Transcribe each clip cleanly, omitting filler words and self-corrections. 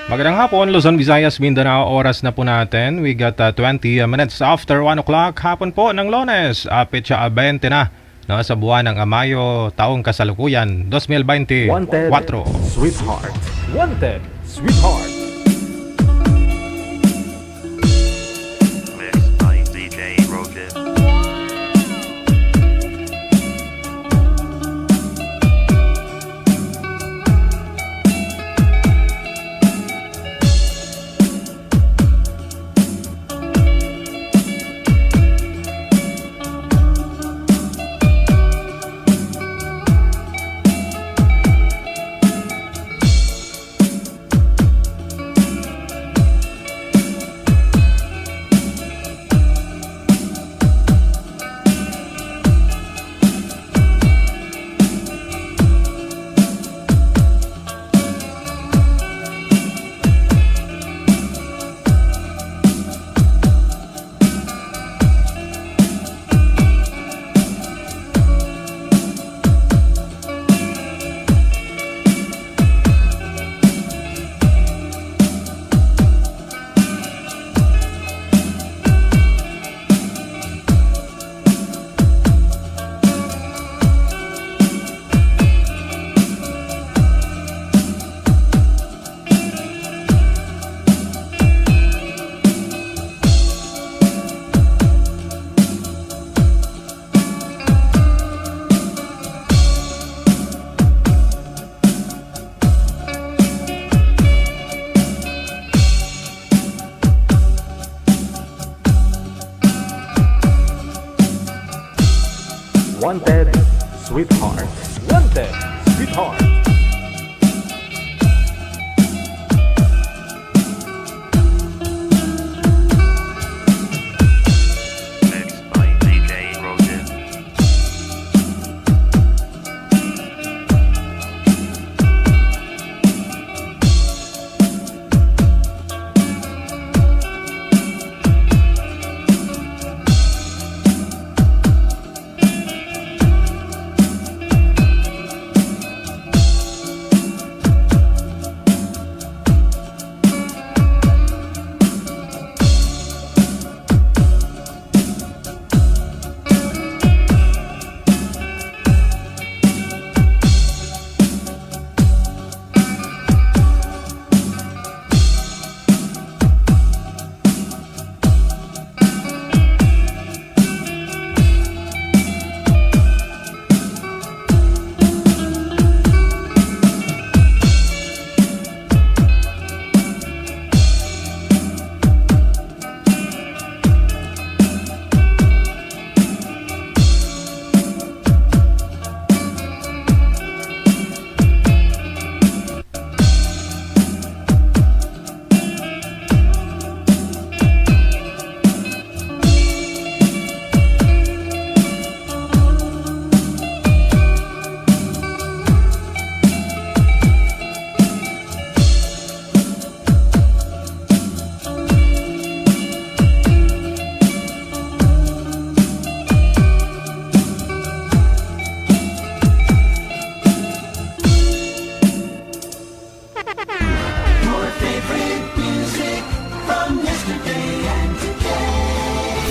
Magandang hapon, Luzon, Visayas, Mindanao. Oras na po natin. We got 20 minutes after 1 o'clock. Hapon po ng Lunes. Petsa 20 na, no, sa buwan ng Mayo, taong kasalukuyan, 2024. Wanted, Sweetheart. Wanted, Sweetheart. Mixed by DJ Roger. Wanted, Sweetheart. Wanted, Sweetheart. Mixed by DJ Roger.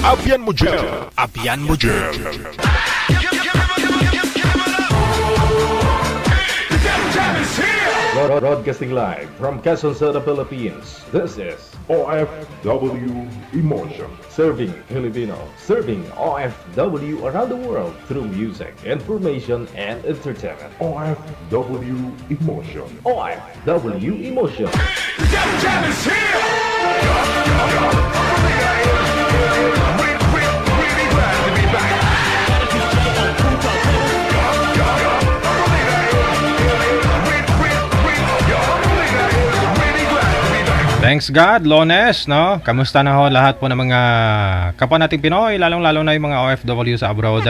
Abian mo dyan! Abian mo dyan! Broadcasting live from Quezon City, Philippines. This is OFW Emotion. Serving Filipino, serving OFW around the world through music, information, and entertainment. OFW Emotion. OFW Emotion. Thanks God, Lones, no? Kamusta na ho lahat po ng mga kapwa nating Pinoy, lalong-lalo na yung mga OFW sa abroad.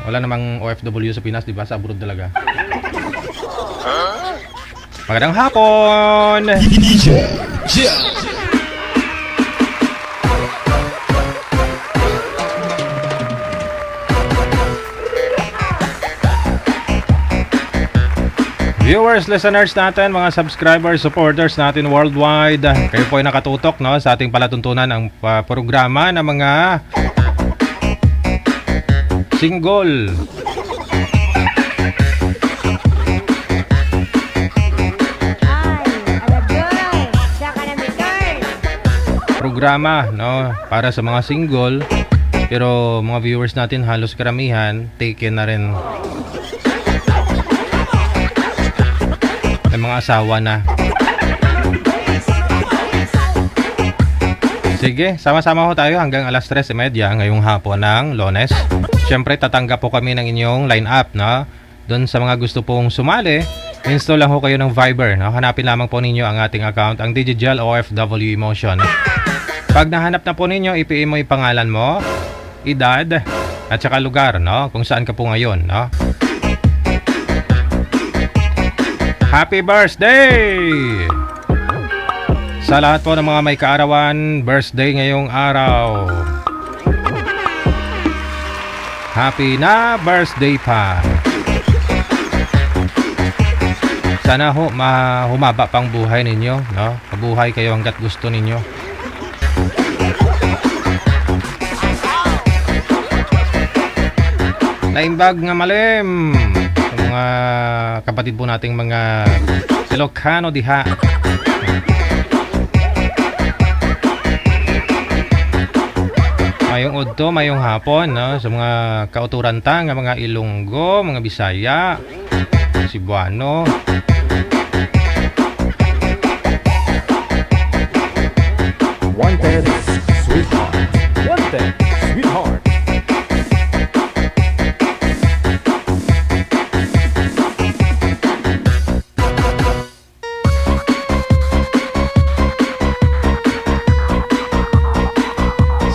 Wala namang OFW sa Pinas, di ba? Sa abroad talaga. Magandang hapon! Viewers, listeners natin, mga subscribers, supporters natin worldwide, kayo po ay nakatutok, no, sa ating palatuntunan ang programa ng mga single. Programa, no, para sa mga single. Pero mga viewers natin halos karamihan taken na rin. May mga asawa na. Sige, sama-sama ho tayo hanggang alas 3:30 ngayong hapon ng Lunes. Siyempre, tatanggap po kami ng inyong line-up, no? Doon sa mga gusto pong sumali, install lang ho kayo ng Viber, no? Hanapin lamang po ninyo ang ating account, ang Digigel OFW Emotion. Pag nahanap na po ninyo, i-PM mo yung pangalan mo, edad, at saka lugar, no? Kung saan ka po ngayon, no? Happy birthday! Sa lahat po ng mga may kaarawan, birthday ngayong araw. Happy na birthday pa. Sana ho humaba pang buhay ninyo, no? Mabuhay kayo hangga't gusto ninyo. Laimbag nga malim sa mga kapatid po nating mga Ilocano diha. Mayong udto, mayong hapon, no? Sa mga kauturanta nga mga Ilonggo, mga Bisaya, Cebuano. Wanted, sweetheart. Wanted, sweetheart.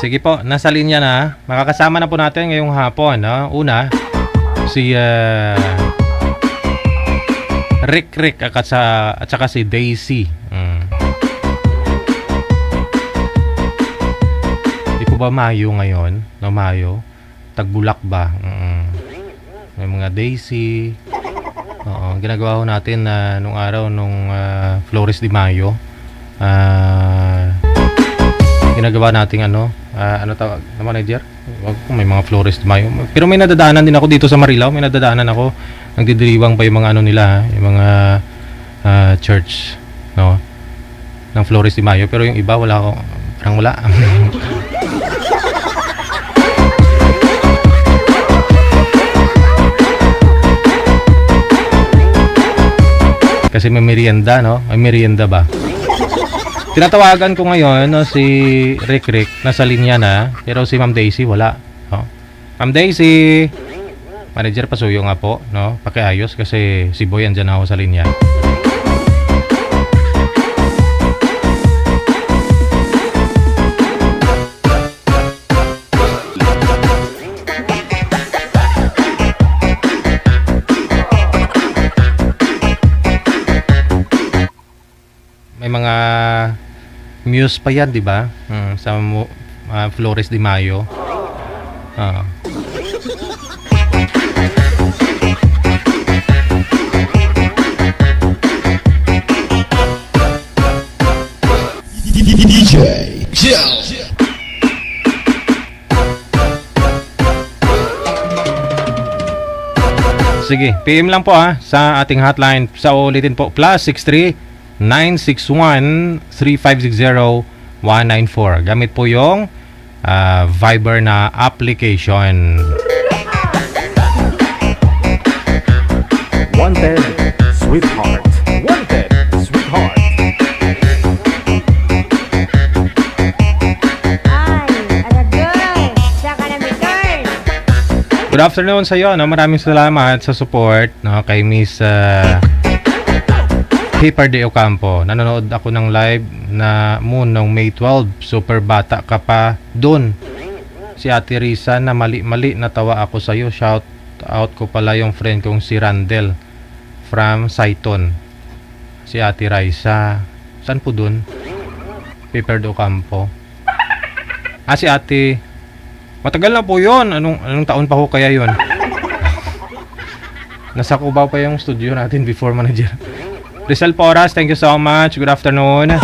Sige po, nasa linya na. Makakasama na po natin ngayong hapon, no? Una, si Rick at saka si Daisy. Di po ba Mayo ngayon? No, Mayo? Tagbulak ba? May mga Daisy. Oo, ginagawa ko natin na nung araw nung Flores de Mayo. Ginagawa nating ano tawag na manager? Wag ko, may mga Flores de Mayo. Pero may nadadaanan din ako dito sa Marilao. May nadadaanan ako. Nagdidiriwang pa yung mga ano nila, yung mga church, no? Ng Flores de Mayo. Pero yung iba wala ako. Parang wala. Kasi may merienda, no? May merienda ba? Tinatawagan ko ngayon, no, si Rick, nasa linya na, pero si Ma'am Daisy wala, no? Ma'am Daisy, manager, pasuyo nga po, no? Pakiayos kasi si Boy andyan ako sa linya. May mga Muse pa yan, di ba? Sa Flores de Mayo. DJ Gel. Sige, PM lang po sa ating hotline. Sa ulitin po, +63 961-3560-194. Gamit po yung Viber na application. Wanted, sweetheart. Wanted, sweetheart. Good afternoon sa iyo, no? Maraming salamat sa support, no, kay Miss Hyper de Ocampo. Nanonood ako ng live na Moon noong May 12. Super bata ka pa dun. Si Ate Risa na mali-mali natawa ako sa iyo. Shout out ko pala yung friend kong si Randel from Saiton. Si Ate Risa. Saan po dun? Hyper de Ocampo. Si Ate. Matagal na po yun. Anong taon pa ho kaya yun? Nasa Cubao pa yung studio natin before, manager. Rizal Poras, thank you so much. Good afternoon.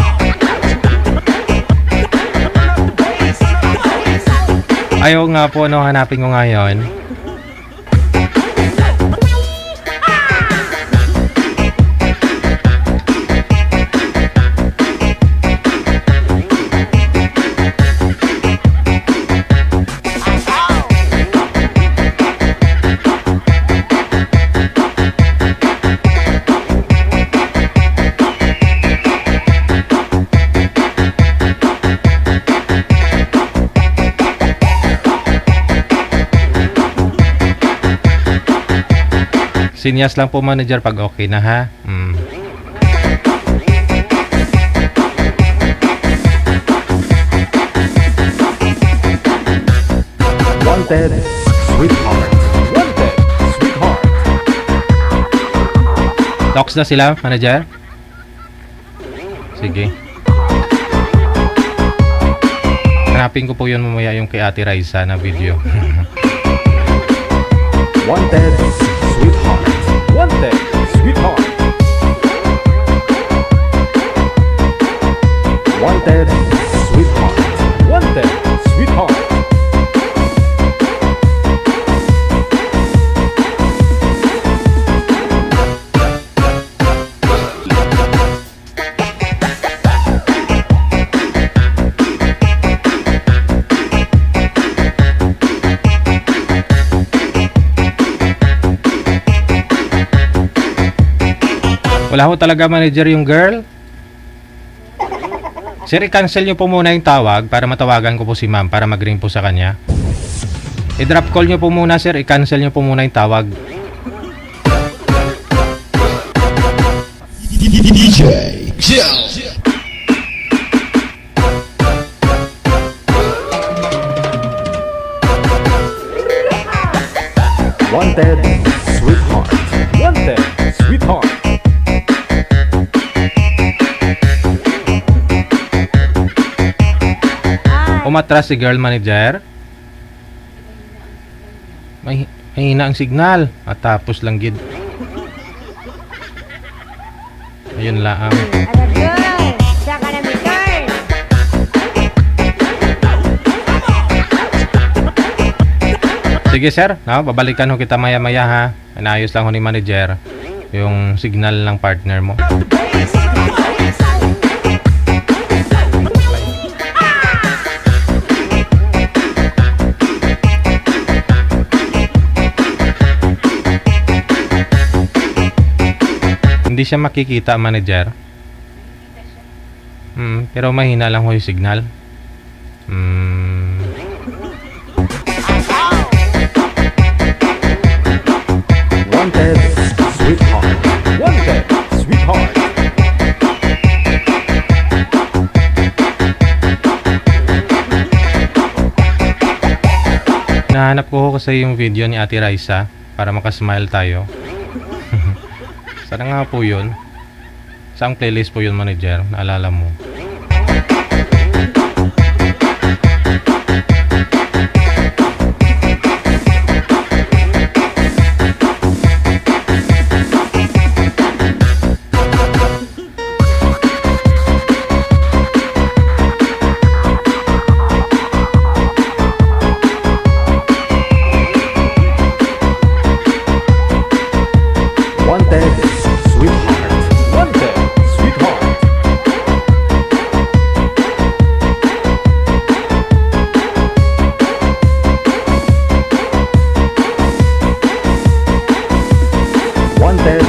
Ayaw nga po, no, hanapin ko ngayon. Sinyas lang po, manager, pag okay na, ha? Wanted, sweetheart. Wanted, sweetheart. Talks na sila, manager? Sige. Hanapin ko po yun mamaya yung kay Ate Raisa na video. Wanted, sweetheart. Wanted, sweetheart. Wanted, sweetheart. Wanted, sweetheart. Wala ho talaga, manager, yung girl. Sir, i-cancel nyo po muna yung tawag para matawagan ko po si ma'am para mag-ring po sa kanya. I-drop call nyo po muna, sir. I-cancel nyo po muna yung tawag. Wanted, sweetheart. Wanted, sweetheart. Umatras si girl, manager. Mahina ang signal. At tapos lang gid. Ayun lang. Aray, saka na may turn. Sige, sir, no, babalikan ho kita maya-maya, ha. Inayos lang ho ni manager yung signal ng partner mo. Hindi siya makikita, manager. Pero mahina lang ho yung signal. Wanted, sweetheart. Wanted, sweetheart. Nahanap ko ho kasi yung video ni Ate Raisa para makasmile tayo. Sana nga po yun. Saang playlist po yun, manager? Naalala mo? Wanted, sweetheart. Wanted, sweetheart. Wanted,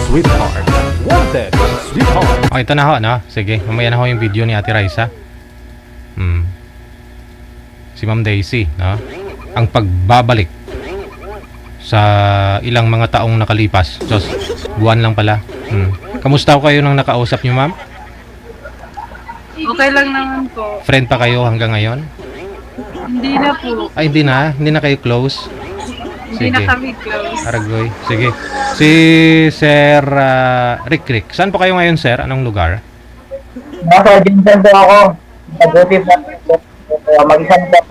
sweetheart. Wanted, sweetheart. Okay, ito na ho, no? Sige, mamaya na ho yung video ni Ate Raisa. Si Ma'am Daisy, no? Ang pagbabalik sa ilang mga taong nakalipas. Diyos, buwan lang pala. Kamusta ko kayo nang nakausap niyo, ma'am? Okay lang naman po. Friend pa kayo hanggang ngayon? Hindi na po. Ay, hindi na. Hindi na kayo close. Hindi na kami close. Aragoy. Sige. Si Sir Rick. Saan po kayo ngayon, sir? Anong lugar? Nasa Jinsan po ako. Mabuti po. Mag-isang po.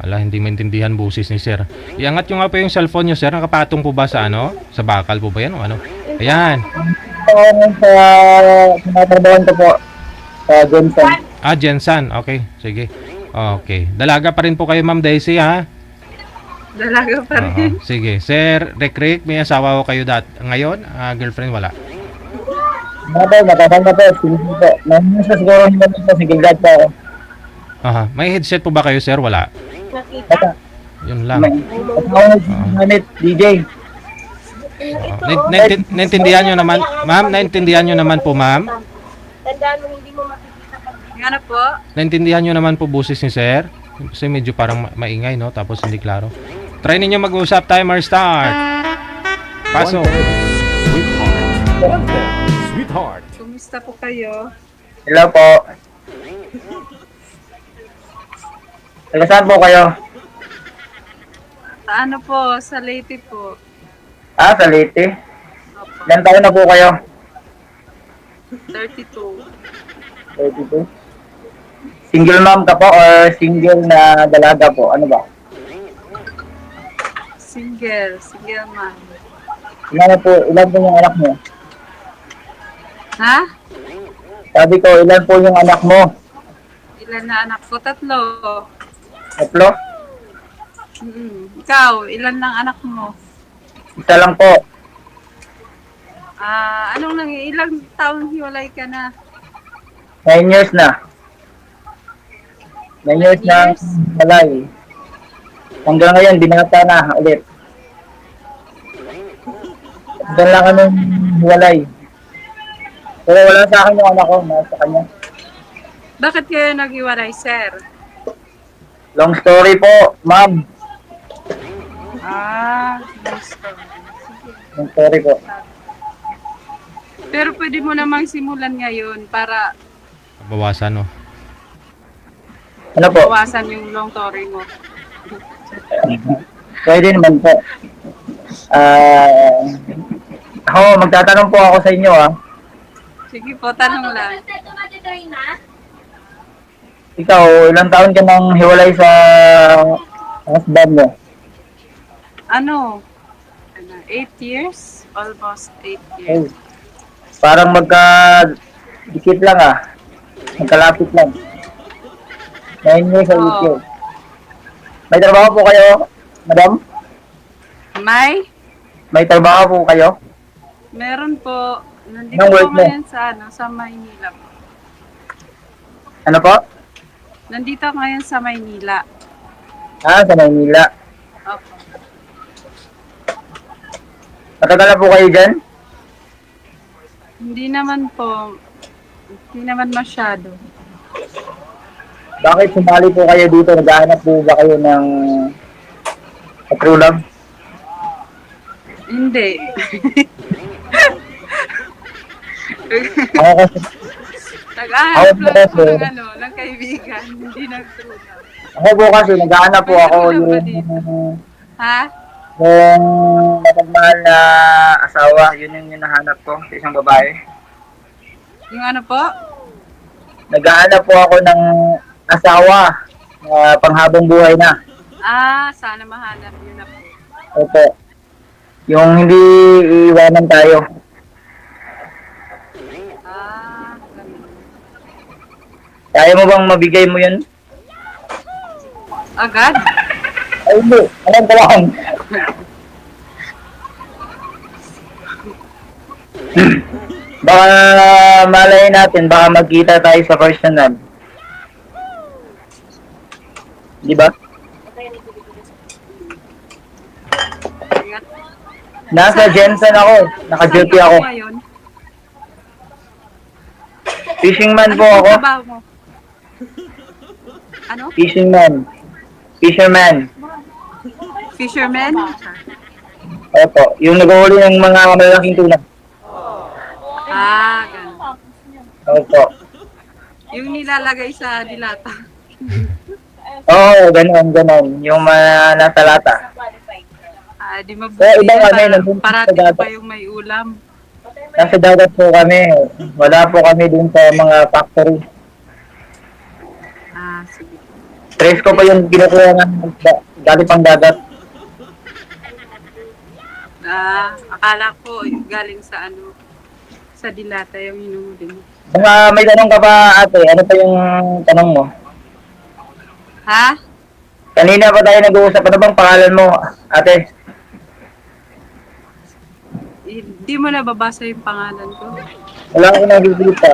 Ala, hindi maintindihan busis ni sir. Iangat nyo nga po yung cellphone nyo, sir. Nakapatong po ba sa ano? Sa bakal po ba yan o ano? Ayan. Sa tinatrabawan ko po sa Johnson. Ah, Jensen. Okay, sige. Okay. Dalaga pa rin po kayo, Ma'am Daisy, ha? Dalaga pa rin. Oo, sige. Sir, Rick, may asawa ko kayo ngayon? Girlfriend, wala. Matatanda po. Single po. Namin sa siguro hindi po. Single dad po ako. Aha. May headset po ba kayo, sir? Wala. Bata. Yun lang. Manit, DJ. Naintindihan nyo naman, ma'am? Naintindihan nyo naman po, ma'am? Yung ano po? Naintindihan nyo naman po busis ni sir? Kasi medyo parang maingay, no? Tapos hindi klaro. Try ninyo mag-usap. Timer start. Pasok. Sweetheart. 110. Sweetheart. Kumusta po kayo? Hello po. Taga saan po kayo? Sa ano po? Sa Leyte po. Sa Leyte. Ilan taon na po kayo? 32. 32. Single mom ka po or single na dalaga po? Ano ba? Single. Single man. Ilan po yung anak mo? Ha? Sabi ko, ilan po yung anak mo? Ilan na anak ko? 3. Tatlo? Ikaw, ilan ng anak mo? Isa lang po. Ilang taon hiwalay ka na? 9 years na. 9 years na balay. Hanggang ngayon, binata na ulit. Doon lang kami hiwalay. Pero wala sa akin yung anak ko, nasa kanya. Bakit kayo naghiwalay, sir? Long story po, ma'am. Nice to. Long story po. Pero pwede mo namang simulan ngayon para Bawasan, no? Ano po? bawasan yung long story mo. Pwede naman po. Magtatanong po ako sa inyo, Sige po, tanong lang. Ikaw, ilang taon ka nang hiwalay sa husband mo? 8 years? Almost 8 years. Parang magka-dikit lang Magkalapit lang. 9 years sa Oo. years. May trabaho po kayo, madam? May trabaho po kayo? Meron po. Nandito Anong work po mo? ngayon sa Maynila po. Ano po? Nandito ako ngayon sa Maynila. Sa Maynila. Opo. Matagal na po kayo dyan? Hindi naman po. Hindi naman masyado. Bakit sumali po kayo dito? Naghahanap po ba kayo ng true love? Hindi. Ako kasi, Nag-ahanap Ako lang po ako kasi. ng kaibigan. Hindi nagtulog. ako po kasi naghahanap po ako May true love ba yung Ha? mapagmahal na asawa. Yun yung hinahanap ko sa isang babae. Yung ano po? Naghahanap po ako ng asawa na panghabang buhay na. Sana mahanap yun na po. Opo. Yung hindi iiwanan tayo. Ganun. Kaya mo bang mabigay mo yun? Agad? Ay, hindi. Alam ko lang. Baka malay natin, baka magkita tayo sa personal. Di ba? Ingat. Nasa Jensen ako. Naka-duty Saan ako. ka ngayon? Fishing man po Ano ako. trabaho mo? Ano? Fishing man. Fisherman. Fisherman? Opo. Yung nag-uhuli ng mga malalaking tuna. Ganun. Opo. Yung nilalagay sa dilata. Oo, ganon. Yung mga nasa lata. Di mabuti Kaya iba yan, kami, para nandun sa parati dagat. pa yung may ulam. Nasa dagat po kami. Wala po kami dun sa mga factory. Sige. Tres ko pa yung kinukuha ng galing pang dagat. Akala ko galing sa sa dilata yung hinuhuli mo. Mga may tanong ka pa ate, ano pa yung tanong mo? Ha? Kanina pa tayo nag-uusap, ano bang pangalan mo ate? Hindi mo nababasa yung pangalan ko. Wala akong nagigilita.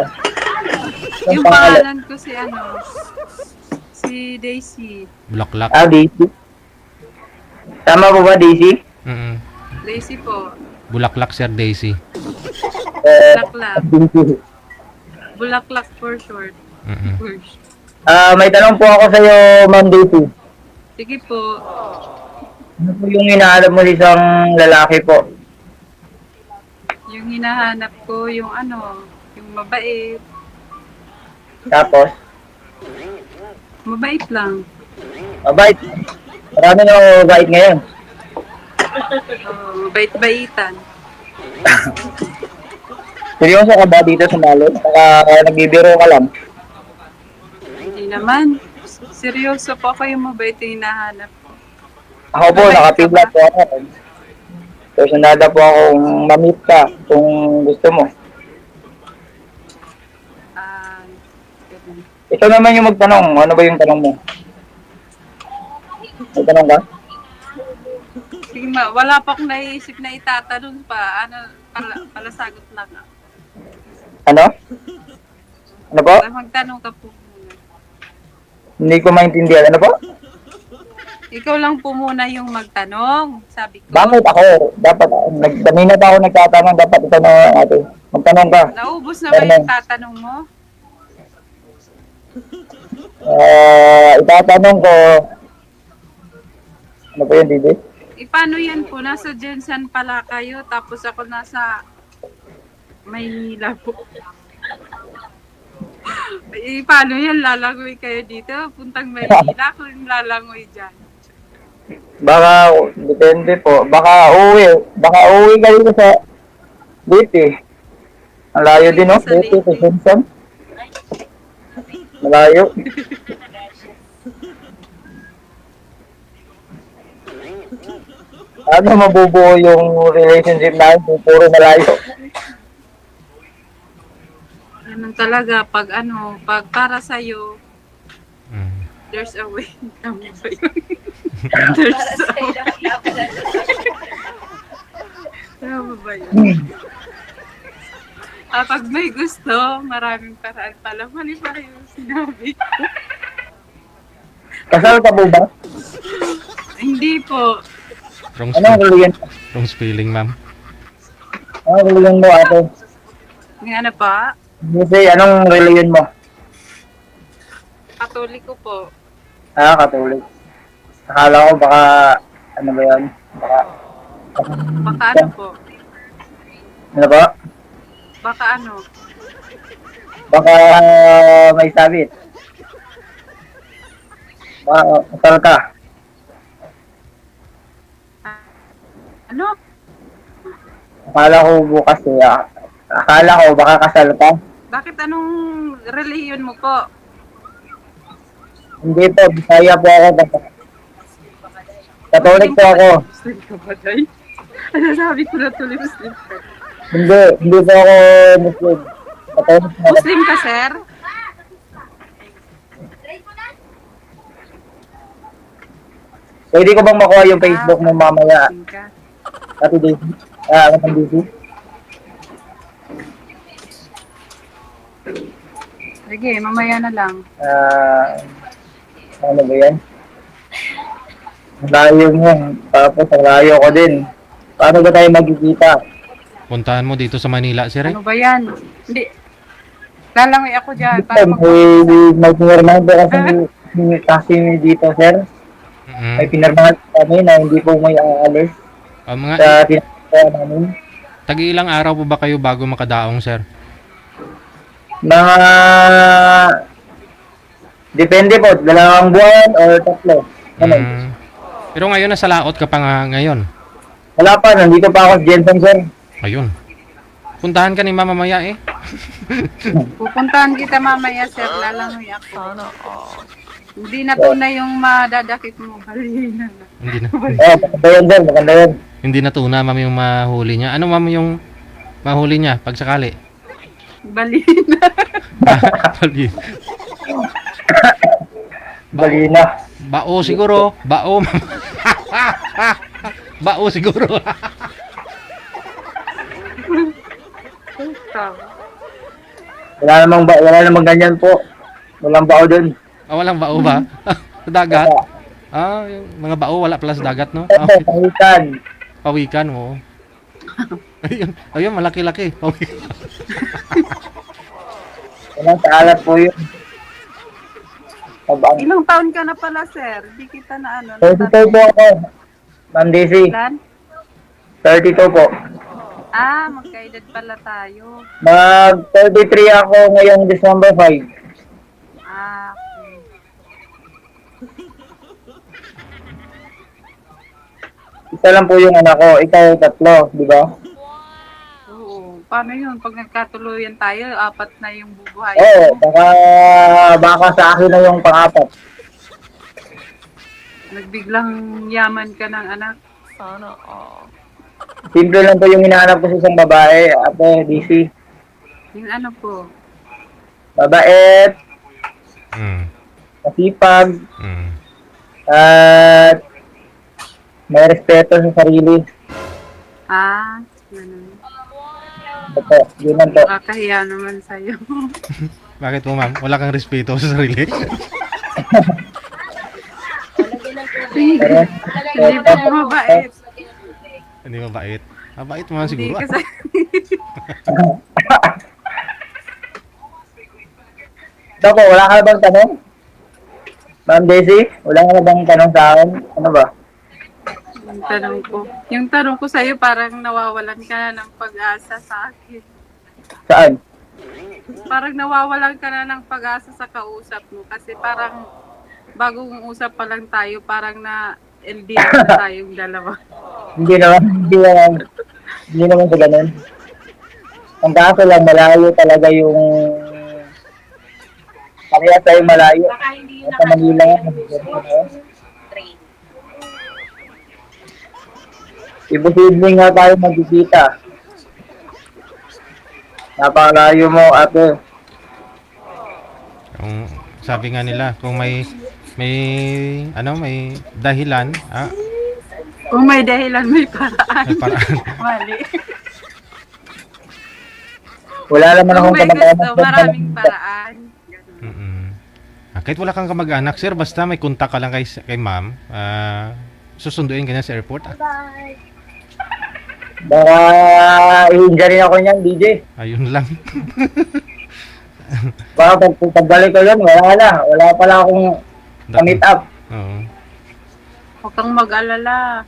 Yung pangalan ko si Daisy. Bulaklak. Ah, Daisy. Tama po ba, Daisy? Mm-mm. Daisy po. Bulaklak, Sir Daisy. Bulaklak. Daisy. Bulaklak for short. Mm-mm. May tanong po ako sa iyo, Ma'am Daisy. Sige po. Ano po yung hinahanap mo sa isang lalaki po? Yung hinahanap ko, yung yung mabait. Tapos, Mabait lang. mabait. Marami na mabait ngayon. Mabait-baitan. Seryoso ka ba dito sa Malo? Baka nagbibiro ka lang. Hindi naman. Seryoso po ako yung mabait yung hinahanap ko. Ako po, Mabait ka nakapigla ba? po ako. Personada po akong mamit ka kung gusto mo. Ganun. Ikaw naman yung magtanong. Ano ba yung tanong mo? May tanong ka? Sige wala pa akong naiisip na itatanong pa. Pala sagot lang. Ano? Ano po? Magtanong ka po muna. Hindi ko maintindihan. Ano po? Ikaw lang po muna yung magtanong, sabi ko. Bakit ako? Dapat, kanina pa ako nagtatanong. Dapat itanong natin. Magtanong ka. Naubos na ba yung tatanong mo? Itatanong ko. Ano po yun, Didi? Paano yan po? Nasa Jensen pala kayo, tapos ako nasa Maynila po. Paano yan? Lalangoy kayo dito? Puntang Maynila, ako yung lalangoy dyan. Baka, depende po. Baka uwi kayo sa Liti. Ang layo din, no? Sa Liti, sa Leyte. Simpson. Malayo. Ano mabubuo yung relationship natin kung puro malayo? Ganun talaga, pag para sa'yo, Mm. there's a way. Tama ba yun? There's a way. Tama ba yun? Pag may gusto, maraming paraan pala. Mali pa yung sinabi. Kasal ka po ba? Hindi po. Wrong, Anong religion? wrong spelling, ma'am. Anong religion mo, ate? Ano pa? Kasi, anong religion mo? Katoliko po. Katolik. Akala ko baka, ano ba yan? Baka, Baka ano po? ano ba? Baka ano? Baka may sabit. Baka kasal ka. Ano? Akala ko bukas akala ko baka kasal ka. Bakit anong reliyon mo po? Hindi po, Bisaya po ako. Katolik po ako. Muslim ka ba, Day? Ano sabi ko na tuloy Muslim ka? Hindi po ako Muslim. Katolik po ako. Muslim ka, sir? Pwede ko bang makuha yung Facebook mo mamaya? Muslim ka. Ate Daisy? Ate Daisy? Sige, mamaya na lang. Ano ba yan? Ang layo mo. Tapos ang layo ko din. Paano ba tayo magkikita? Puntahan mo dito sa Manila, Sir. Ano ba yan? Hindi. Lalangoy ako dyan para May pinirmahan po kasi dito, sir. Mm. May pinirmahan kami na hindi po may aalis Mga sa tinatawag namin. tag-ilang araw po ba kayo bago makadaong, Sir? Mga depende po, 2 buwan or 3. Ano? Mm. Pero ngayon nasa laot ka pa nga ngayon. Wala pa, nandito pa ako sa Jensen, sir. Ayun. Puntahan ka ni Mama Maya eh. pupuntahan kita mamaya, sir. Lalangoy ako. Hindi na tunay yung madadakip mo. Balina na. Hindi na. Maganda yan, sir. Maganda yan. Hindi na tuna, ma'am, yung mahuli niya. Ano, ma'am, yung mahuli niya pag sakali? Balina. Bali. Balina. Bao siguro. Bao, ma'am. Bao siguro. Wala namang ganyan po. Walang bao dun. Walang bao ba? Sa dagat? Yung mga bao wala pala sa dagat, no? Ito, pawikan. Pawikan, oo. Ayun, malaki-laki. Pawikan. Walang saalat po yun. Abang. Ilang taon ka na pala, sir? Di kita na ano. 32 po ako. Ma'am Daisy. Ilan? 32 po. Magkaedad pala tayo. Mag-33 ako ngayong December 5. Okay. Isa lang po yung anak ko. Ikaw, tatlo, di ba? Oo. Paano yun? Pag nagkatuluyan tayo, 4 na yung bubuhay. Oo, baka sa akin na yung pang-apat. Nagbiglang yaman ka ng anak. Simple lang po yung hinahanap ko sa isang babae, ate, DC. Yung ano po? Mabait, Mm. masipag, Mm. at may respeto sa sarili. Ganun. Ito, yun lang po. Nakakahiya naman sa'yo. Bakit po, ma'am? Wala kang respeto sa sarili? Pero, Hindi pa mabait. Hindi mabait. Mabait mo Hindi siguro. kasi. ito po, wala ka na bang tanong? Ma'am Daisy, wala ka na bang tanong sa akin? Ano ba? Yung tanong ko sa'yo, parang nawawalan ka na ng pag-asa sa akin. Saan? Parang nawawalan ka na ng pag-asa sa kausap mo. Kasi parang bagong usap pa lang tayo, parang na LDR na tayong dalawa. Hindi naman sa ganun. Ang kaso lang, malayo talaga yung parehas tayo malayo. Sa Manila, imposible nga tayo magkikita. Napakalayo mo, ate. Kung sabi nga nila, kung may dahilan, Kung may dahilan, may paraan. may paraan. Mali. Wala naman Kung akong may kamag-anak. gusto, maraming paraan. Ganun. Mm-mm. Kahit wala kang kamag-anak, sir, basta may kontak ka lang kay ma'am, susunduin ka niya sa airport. Baka ihinga rin ako niyan, DJ. Ayun lang. Baka pagbalik ko yun, wala na. Wala pala akong meet up. Oo. Huwag kang mag-alala.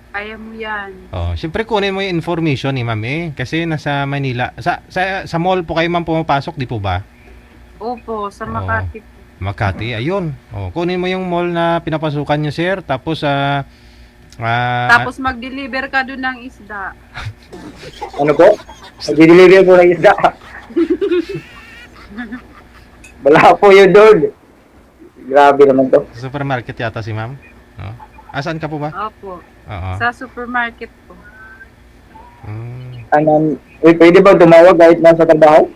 Kaya mo yan. Siyempre kunin mo yung information ni ma'am kasi nasa Manila. Sa mall po kayo ma'am pumapasok, di po ba? Opo, sa Oo. Makati po. Makati, ayun. Kunin mo yung mall na pinapasukan niyo, sir. Tapos, Tapos mag-deliver ka dun ng isda. Ano po? Mag-deliver po ng isda. Wala po yun doon. Grabe naman to. sa supermarket yata si ma'am. No? Saan ka po ba? Opo. Oo. Sa supermarket po. Pwede ba tumawag kahit nasa trabaho?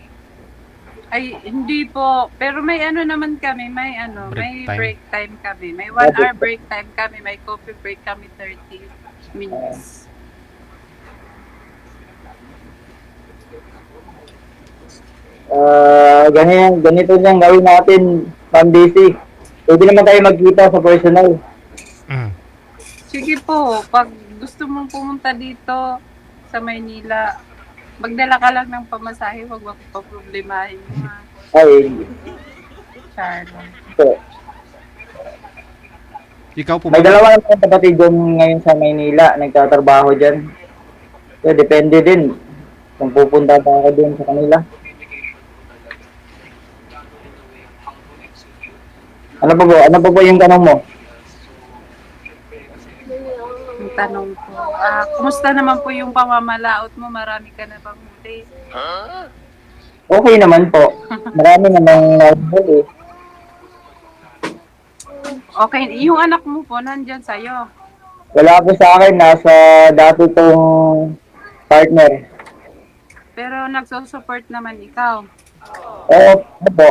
Ay, hindi po. Pero may ano naman kami, may Break time. break time kami. May 1 hour break time kami, may coffee break kami 30 minutes. Ganito lang gawin natin, Ma'am Daisy. Pwede naman tayo magkita sa personal. Mm. Sige po, pag gusto mong pumunta dito sa Maynila, magdala ka lang ng pamasahe, huwag mo pa-problemahin mo. Ha? Ay, Charlotte. ito. Ikaw po May ba? dalawa naman kapatid doon ngayon sa Maynila, nagtatrabaho dyan. So, depende din kung pupunta pa ako doon sa kanila. Ano pa po yung tanong mo? Yung tanong ko, kumusta naman po yung pamamalaot mo? Marami ka na bang huli? Okay naman po. Marami namang nahuli. Okay, yung anak mo po, nandyan sa'yo. Wala po sa akin, nasa dati kong partner. Pero nagsusupport naman ikaw. Oo, ano po.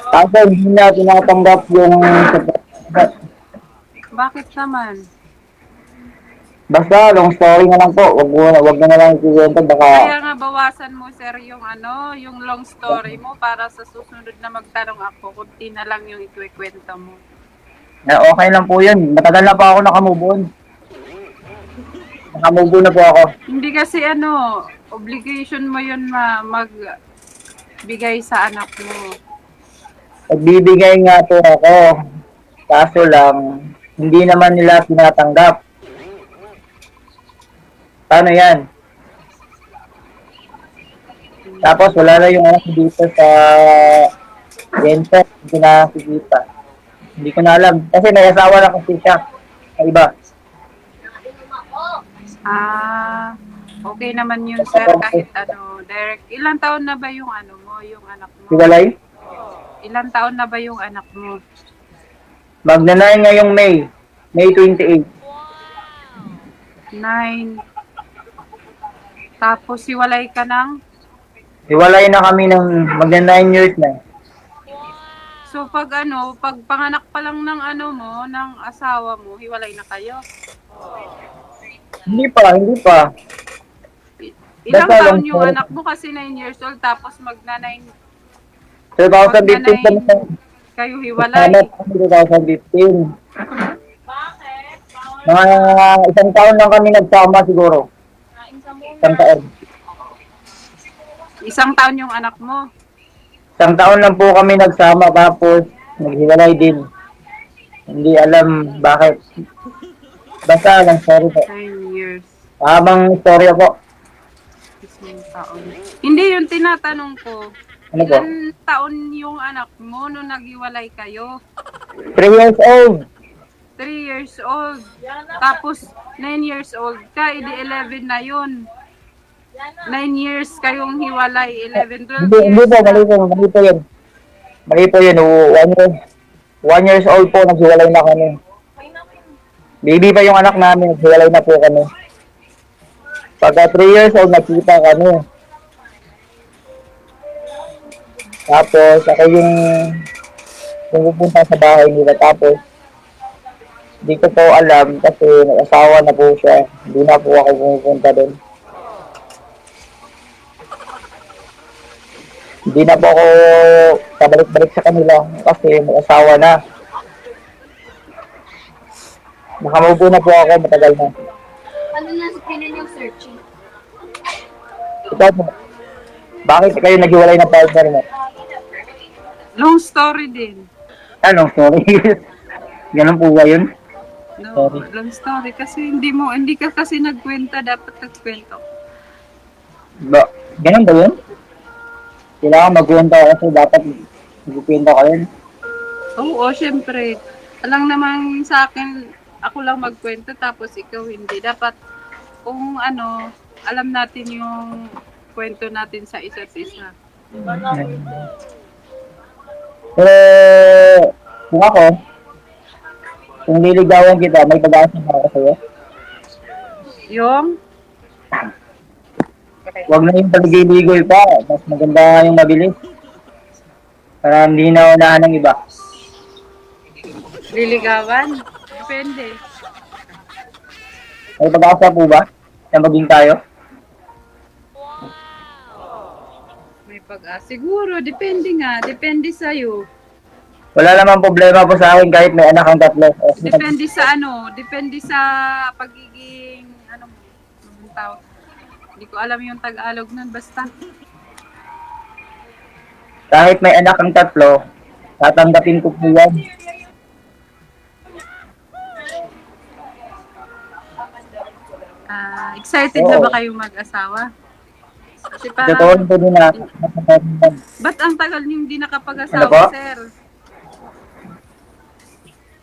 Kaso hindi na tinatanggap yung support. Bakit naman? Basta, long story na lang po. Wag na lang ikikwento. Baka, Kaya nga bawasan mo, sir, yung yung long story mo para sa susunod na magtanong ako, kunti na lang yung ikwekwento mo. okay lang po yun. Matagal na po ako nakamove on. Nakamove on na po ako. Hindi kasi obligation mo yun magbigay sa anak mo. Nagbibigay nga po ako. Kaso lang, hindi naman nila tinatanggap. Paano yan? Tapos wala na yung anak dito sa Yenset. Hindi na nakikita. Hindi ko na alam. Kasi may asawa na kasi siya. Sa iba. Okay naman yun, sir, kahit direct. Ilang taon na ba yung yung anak mo? Hiwalay? Ilang taon na ba yung anak mo? Magna-9 ngayong May. May 28. 9. Tapos hiwalay ka ng? Hiwalay na kami ng magna 9 years na. So pag pag panganak pa lang ng ng asawa mo, hiwalay na kayo? Hindi pa. Ilang Basta taon lang yung po. anak mo kasi 9 years old tapos magna-9 2015 kami sa kayo hiwalay. Hanap kami 2015. Mga isang taon lang kami nagsama siguro. Isang taon. Isang taon yung anak mo. Isang taon lang po kami nagsama tapos naghiwalay din. Hindi alam bakit. Basta lang, sorry po. 9 years. Habang storya po. Isang taon. Hindi yung tinatanong ko. Ano po? Ilan taon yung anak mo nung naghiwalay kayo? 3 years old. 3 years old. Tapos 9 years old ka, edi 11 na yun. 9 years kayong hiwalay, 11, 12 Hindi years po, na. mali po yun. Mali po yun. 1 years old po, naghiwalay na kami. Baby pa yung anak namin, naghiwalay na po kami. Pagka 3 years old, nakita kami. Tapos, ako yung pupunta sa bahay nila. Tapos, hindi ko po alam kasi nag-asawa na po siya. Hindi na po ako pumupunta doon. Hindi na po ako pabalik-balik sa kanila kasi may asawa na. Nakamubo na po ako, matagal na. Ano na sa pinan yung searching? Ikaw po, bakit kayo naghiwalay ng partner mo? Long story din. Anong sorry? Ganun po ba yun? No, Sorry. long story. Kasi hindi ka kasi nagkwenta, dapat nagkwento. Ganun ba yun? Kailangan magkwenta kasi dapat magkwenta ka yun. Oo, syempre. Alang naman sa akin, ako lang magkwento tapos ikaw hindi. Dapat kung alam natin yung kwento natin sa isa't isa. Pero, kung ako, kung liligawan kita, may pag-asa ba ako sa'yo? Yung? Huwag na yung paligay-ligoy pa. Mas maganda nga yung mabilis. Para hindi na unahan ng iba. Liligawan? Depende. May pag-asa po ba na maging tayo? May siguro, depende nga. Depende sa'yo. Wala namang problema po sa akin kahit may anak ang tatlo. Depende sa depende sa pagiging, anong tawag. Hindi ko alam yung Tagalog nun, basta. Kahit may anak ang tatlo, tatanggapin ko po yan. Excited na ba kayong mag-asawa? Kasi Totoo parang, po din na. ba't ang tagal niyong hindi Ano nakapag-asawa, po? sir?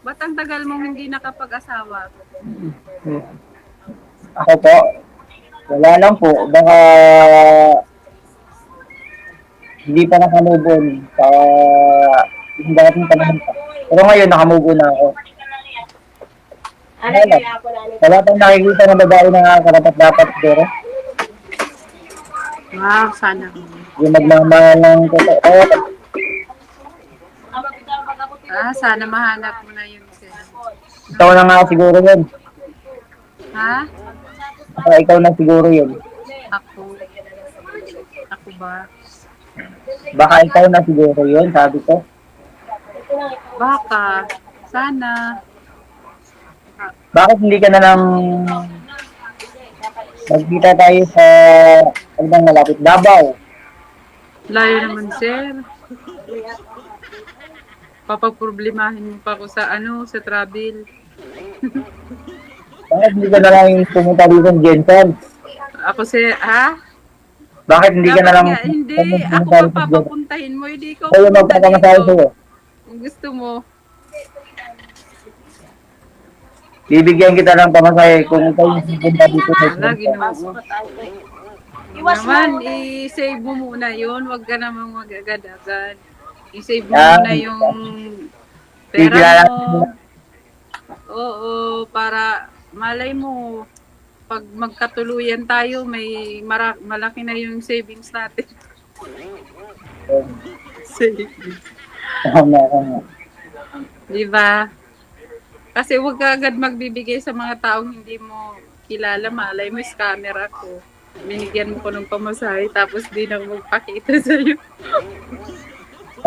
Ba't ang tagal mong hindi nakapag-asawa? Ako po, wala lang po. Baka hindi pa nakamove on sa Yung dating panahon pa. Pero ngayon, nakamove on na ako. Wala pang nakikita ng babae na karapat-dapat pero Wow, sana. yung nagmamahal ng totoo. Sana mahanap mo na yun, sir. Ikaw na nga siguro yun. Ha? Ikaw na siguro yun. Ako. Ako ba? Baka ikaw na siguro yun, sabi ko. Baka. Sana. Bakit hindi ka na lang magkita tayo sa ano bang malapit? Davao. Layo naman, sir. Papagproblemahin mo pa ako sa sa travel. Bakit hindi ka na lang pumunta dito ng Jensen? Ako, sir, ha? Bakit hindi ka na lang Hindi, pumunta ako dito ng pa Jensen? papapuntahin mo, hindi ko Kayo pupunta magpapamasahe dito. sa'yo. Kung gusto mo. Bibigyan kita ng pamasahe kung ikaw yung pupunta dito sa Wala, Jensen. ginoo. Naman, i-save mo muna yun. Huwag ka namang mag-agad-agad. I-save mo muna yung pera mo. Oo, para malay mo, pag magkatuluyan tayo, may malaki na yung savings natin. Savings. Tama, tama. Di ba? Kasi huwag ka agad magbibigay sa mga taong hindi mo kilala. Malay mo, scammer ako. Binigyan mo ko ng pamasahe, tapos di na magpakita sa'yo.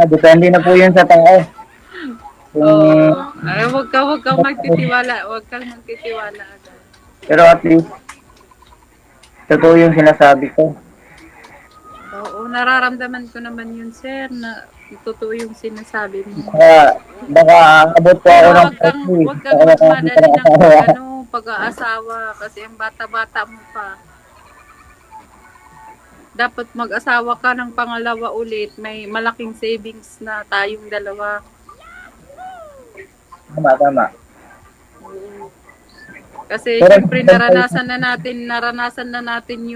Depende na po yun sa tao. Oo. Ay, huwag kang magtitiwala. Huwag kang magtitiwala agad. Pero at least, totoo yung sinasabi ko. Oo, nararamdaman ko naman yun, sir, na totoo yung sinasabi mo. Baka abot po ako Pero ng huwag kang magmadali ng pag-aasawa kasi ang bata-bata mo pa. Dapat mag-asawa ka ng pangalawa ulit. May malaking savings na tayong dalawa. Tama, tama. Kasi Pero- syempre naranasan na natin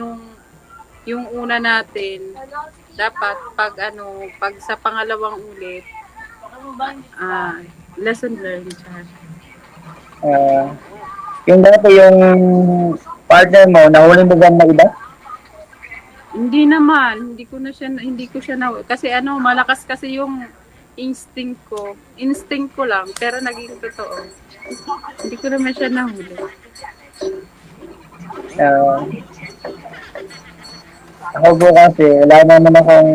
yung una natin. Dapat pag sa pangalawang ulit, lesson learned siya. Yung dati yung partner mo, nahuli mo ba na iba? Hindi naman, hindi ko siya na kasi malakas kasi yung instinct ko lang pero naging totoo. Hindi ko naman siya nahuli. Ako po kasi, wala naman akong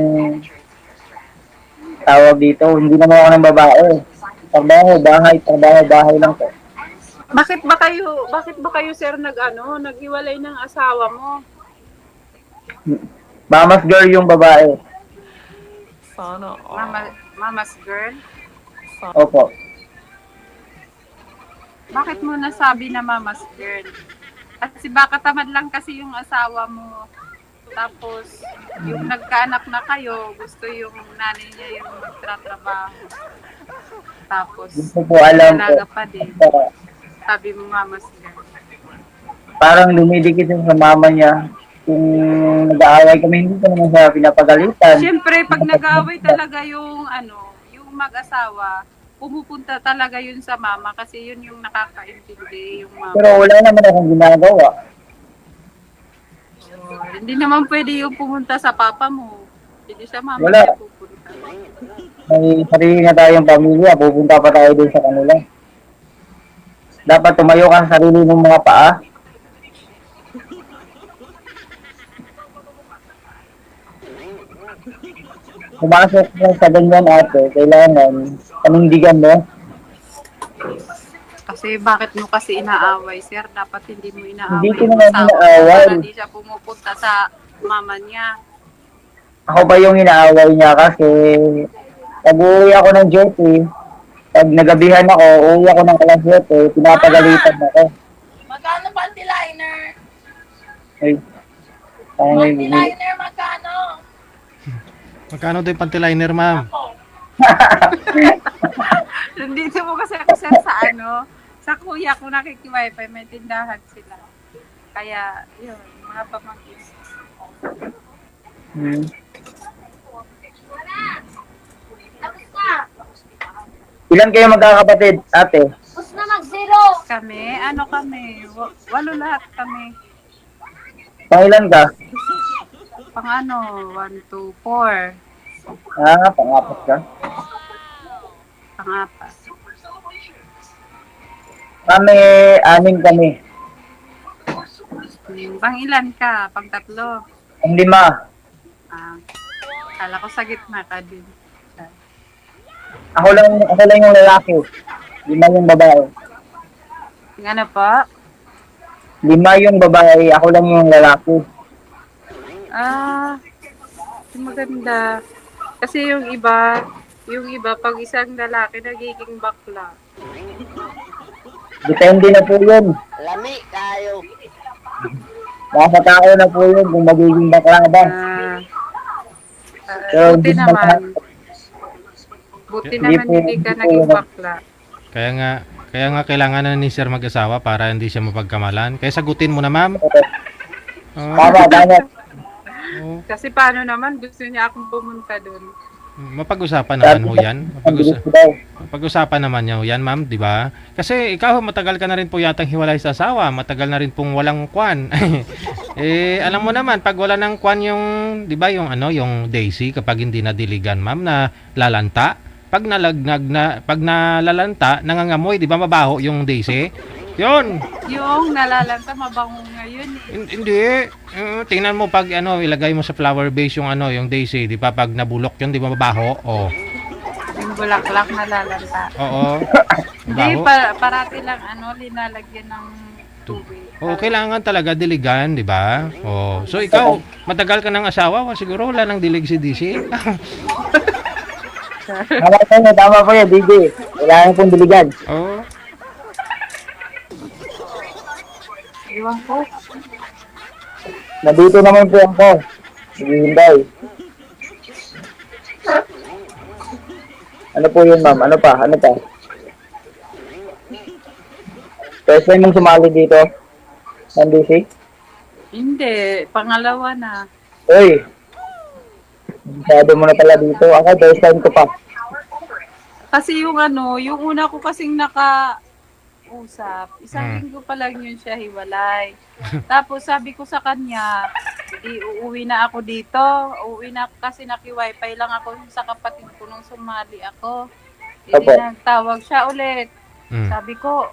tawag dito. Hindi naman ako ng babae. Trabaho, bahay lang po. Bakit ba kayo sir naghiwalay ng asawa mo? Mama's girl yung babae. Mama's girl? Opo. Bakit mo nasabi na mama's girl? Kasi baka tamad lang kasi yung asawa mo. Tapos, yung nagkaanak na kayo, gusto yung nanay niya yung magtratrabaho. Tapos, Gusto po alam ko. talaga pa din. Sabi mo mama's girl. Parang lumidikit yung sa mama niya. Kung nag-aaway kami, hindi ko naman siya pinapagalitan. Siyempre, pag nag-away talaga yung mag-asawa, pumupunta talaga yun sa mama kasi yun yung nakakaintindi yung mama. Pero wala naman akong ginagawa. Hindi naman pwede yung pumunta sa papa mo. Hindi sa mama Wala. niya pupunta. May sarili na tayong pamilya, pupunta pa tayo din sa kanila. Dapat tumayo ka sa sarili ng mga paa. Pumasok ka sa ganyan ate, kailangan panindigan mo. Kasi bakit mo kasi inaaway, sir? Dapat hindi mo inaaway. Hindi ko yung naman asawa mo inaaway. para di siya pumupunta sa mama niya. Ako pa yung inaaway niya kasi pag uuwi ako ng duty, pag nagabihan ako, uuwi ako ng alas 7, pinapagalitan ako. Magkano panty liner? Ay, pangay, Liner, magkano? Magkano din panty-liner, ma'am? Nandito mo kasi ako, sir, sa kuya ko nakikiwifi, may tindahan sila. Kaya, yun, mga pamangkin. Hmm. Tapos ka. Ilan kayo magkakapatid, ate? Tapos na mag-zero. Kami, walo lahat kami. Pangilan ka? Pang ano, 1, 2, 4. Pangapat ka? Pang-apat. Kami, anim kami. Pang ilan ka? Pang tatlo. Ang 5. Kala ko sa gitna ka din. Ako lang yung lalaki. 5 yung babae. Yung ano po? 5 yung babae, ako lang yung lalaki. Yung maganda. Kasi yung iba, pag isang lalaki, nagiging bakla. Depende na po yun. Lami kayo. Nasa tao na po yun kung magiging bakla ba. Pero Buti hindi naman. Buti naman po- hindi ka hindi po naging yun. bakla. Kaya nga kailangan na ni Sir mag-asawa para hindi siya mapagkamalan. Kaya sagutin mo na, ma'am. Oh, Tama. oh. Kasi paano naman, gusto niya akong pumunta doon. Mapag-usapan naman ho yan. Mapag-usapan naman niyo yan, ma'am, di ba? Kasi ikaw, matagal ka na rin po yatang hiwalay sa asawa. Matagal na rin pong walang kwan. Alam mo naman, pag wala ng kwan yung, di ba, yung Daisy, kapag hindi nadiligan, ma'am, na lalanta. Pag nalalanta, nangangamoy, di ba, mabaho yung Daisy? Yun. Yung nalalanta, mabango ngayon eh. Hindi. Tingnan mo pag ilagay mo sa flower base yung Daisy, di ba, pag nabulok yun, di ba, mabaho? Oh. Yung bulaklak nalalanta. Oo. Hindi, Mabaho. parati lang linalagyan ng tubig. Kailangan talaga diligan, di ba? Oh. So ikaw, matagal ka ng asawa, siguro wala nang dilig si DC. Tama po yun, DJ. Kailangan pong diligan. Oh. Iwan ko. Nandito naman po ako. Naghihintay. Ano po yun, ma'am? Ano pa? First time mong sumali dito? NDC? Hindi, pangalawa na. Uy! Masyado mo na pala dito. Ako, first time ko pa. Kasi yung una ko kasing nakausap, isang linggo pa lang yun siya hiwalay. Tapos sabi ko sa kanya, uuwi na ako dito. Uuwi na ako kasi naki-wifi lang ako sa kapatid ko nung sumali ako. Hindi Opo. nagtawag siya ulit. Sabi ko,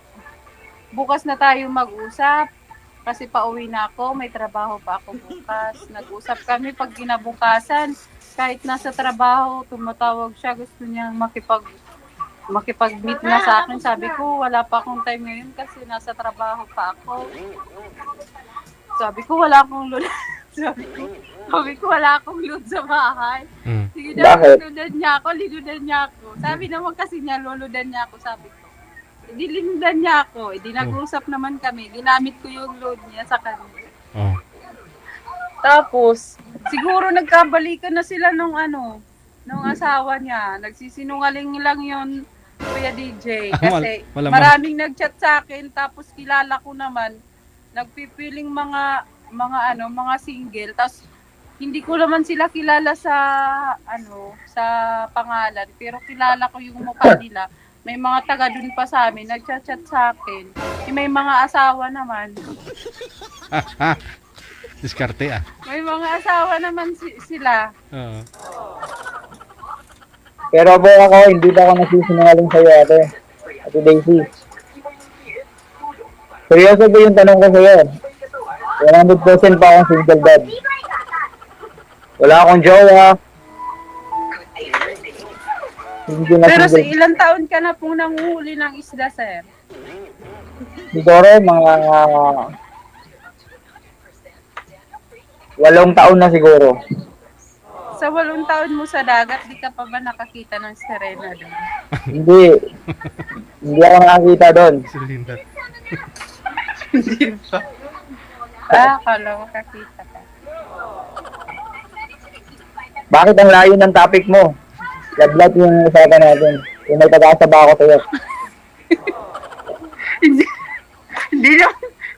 bukas na tayo mag-usap. Kasi pauwi na ako, may trabaho pa ako bukas. Nag-usap kami pag kinabukasan. Kahit nasa trabaho, tumatawag siya. Gusto niya makipag-meet na sa akin. Sabi ko, wala pa akong time ngayon kasi nasa trabaho pa ako. Sabi ko, wala akong load. Sabi ko, wala akong load sa bahay. Sige na, Bakit? linudan niya ako. Sabi naman kasi niya, luludan niya ako, sabi ko. Hindi linudan niya ako. Hindi nag-usap naman kami. Ginamit ko yung load niya sa kanya. Oh. Tapos, siguro nagkabalikan na sila nung asawa niya. Nagsisinungaling lang yon Kuya DJ. Kasi Wala man. maraming nag-chat sa akin, tapos kilala ko naman, nagpipiling mga single. Tapos, hindi ko naman sila kilala sa pangalan. Pero kilala ko yung mukha nila. May mga taga dun pa sa amin, nag-chat sa akin. May mga asawa naman. Diskarte ah. May mga asawa naman sila. Oo. Pero po ako, hindi pa ako nasisinungaling sa'yo, ate. Ate Daisy. Seryoso po yung tanong ko sa'yo. 100% pa akong single dad. Wala akong jowa. Hindi na Pero sa single. ilang taon ka na pong nanguhuli ng isda, sir? Siguro mga 8 taon na siguro. Sa 8 taon mo sa dagat, di ka pa ba nakakita ng sirena doon? Hindi. Hindi ako nakakita doon. Silindat. Akala mo kakita ka. Bakit ang layo ng topic mo? Lablat yung usapan natin. Yung may pag-asa ba ako sa'yo?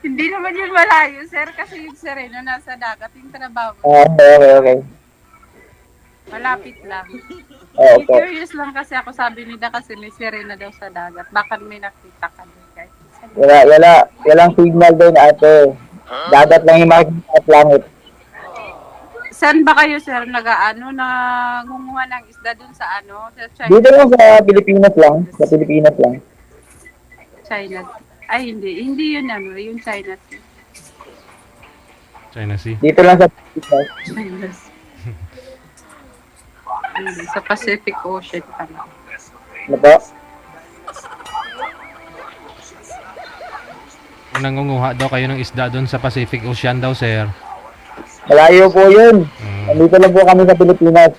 Hindi naman yun malayo, sir, kasi yung sirena nasa dagat, yung trabaho. Okay. Malapit lang. Opo. Curious lang kasi ako, sabi nila kasi may sirena daw sa dagat. Baka may nakita ka doon guys. Walang signal doon, ate. Dagat lang yung makikita at langit. Saan ba kayo sir nag-ano nangunguha ng isda doon sa ano? Sa China? Dito lang sa Pilipinas lang. Sa Pilipinas lang. China. Ay hindi, hindi yun ano, yung China Sea. China Sea. Dito lang sa Pilipinas. China Sea. Hindi, sa Pacific Ocean pala. Ano po? Kung nangunguha daw kayo ng isda doon sa Pacific Ocean daw, sir. Malayo po yun. Mm. Nandito lang po kami sa Pilipinas.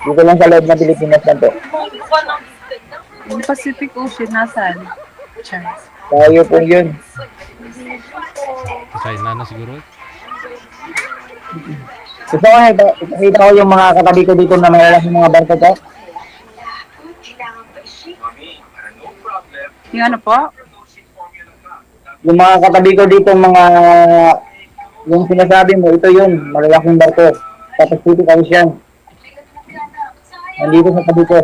Dito lang sa loob ng Pilipinas lang po. Yung Pacific Ocean nasaan? China. Malayo po yun. Sa China na siguro. Gusto ko ipakita ko yung mga katabi ko dito na malalaking mga barko ko. Yung ano po? Yung mga katabi ko dito yung sinasabi mo, ito yun, malalaking barko. Tapos dito kami siya. Nandito sa tabi ko.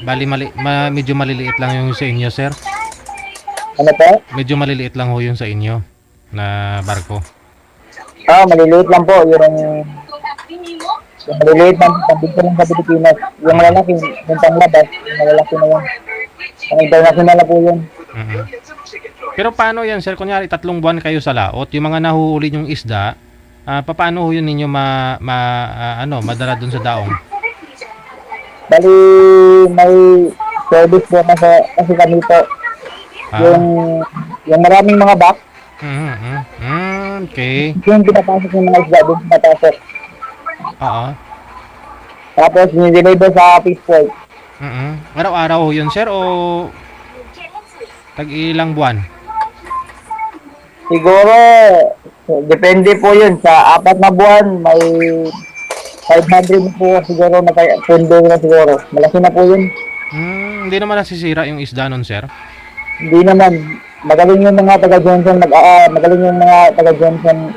Bali, medyo maliliit lang yung sa inyo, sir. Ano po? Medyo maliliit lang ho yung sa inyo na barko. Maliliit lang po. Yung maliliit lang, dito lang sa Pilipinas. Yung malalaki, yung panglabas, malalaki na yun. Ang international na po yun. Mhm. Pero paano yan, sir? Kunyari, 3 buwan kayo sa laot. Yung mga nahuhuli yung isda, paano ho yun ninyo madala dun sa daong? Bali, may service po kasi kami po. Yung maraming mga box, Okay. yung pinapasok yung mga isda, doon pinapasok. Oo. Tapos, nililibre sa fish port. Araw-araw ho yun, sir, o tag-ilang buwan? Siguro, depende po yun. Sa 4 na buwan, may 500 po siguro na pundo na siguro. Malaki na po yun. Hindi naman nasisira yung isda nun, sir. Hindi naman. Magaling yung mga taga-Johnson. Magaling yung mga taga-Johnson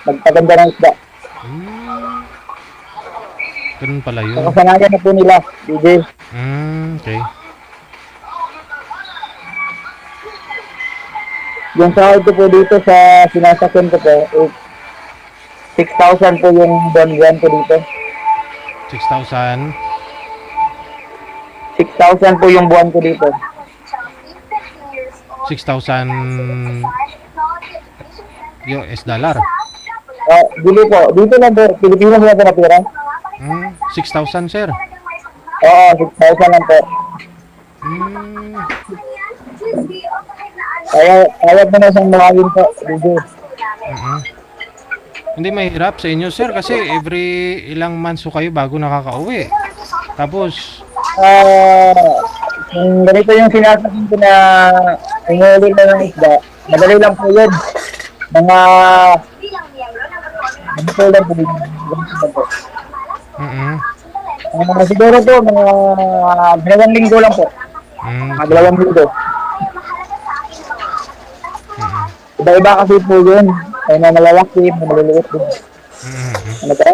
magpaganda ng isda. Ganun pala yun. Nakasanayan na po nila, DJ. Okay. Yung sahod ko po dito sa sinasakyan ko po, 6,000 po yung buwan ko dito. 6,000. 6,000 po yung buwan ko dito. 6,000 US dollar. Dili po. Dito lang po. Pilipinas na po natira. 6,000, sir. Oo, 6,000 lang po. Kaya mo na siyang mawagin po. DJ. Hindi mahirap sa inyo, sir, kasi every ilang months ho kayo bago nakakauwi. Tapos, Kung ganito yung sinasakyan ko na inguli na ng isda, madali lang po yun. Mga ganito lang po. Ganito po. Siguro po, mga 2 linggo lang po. Mga 2 linggo. Iba-iba kasi po yun. May mga malalaki, may maliliit din. Ano po?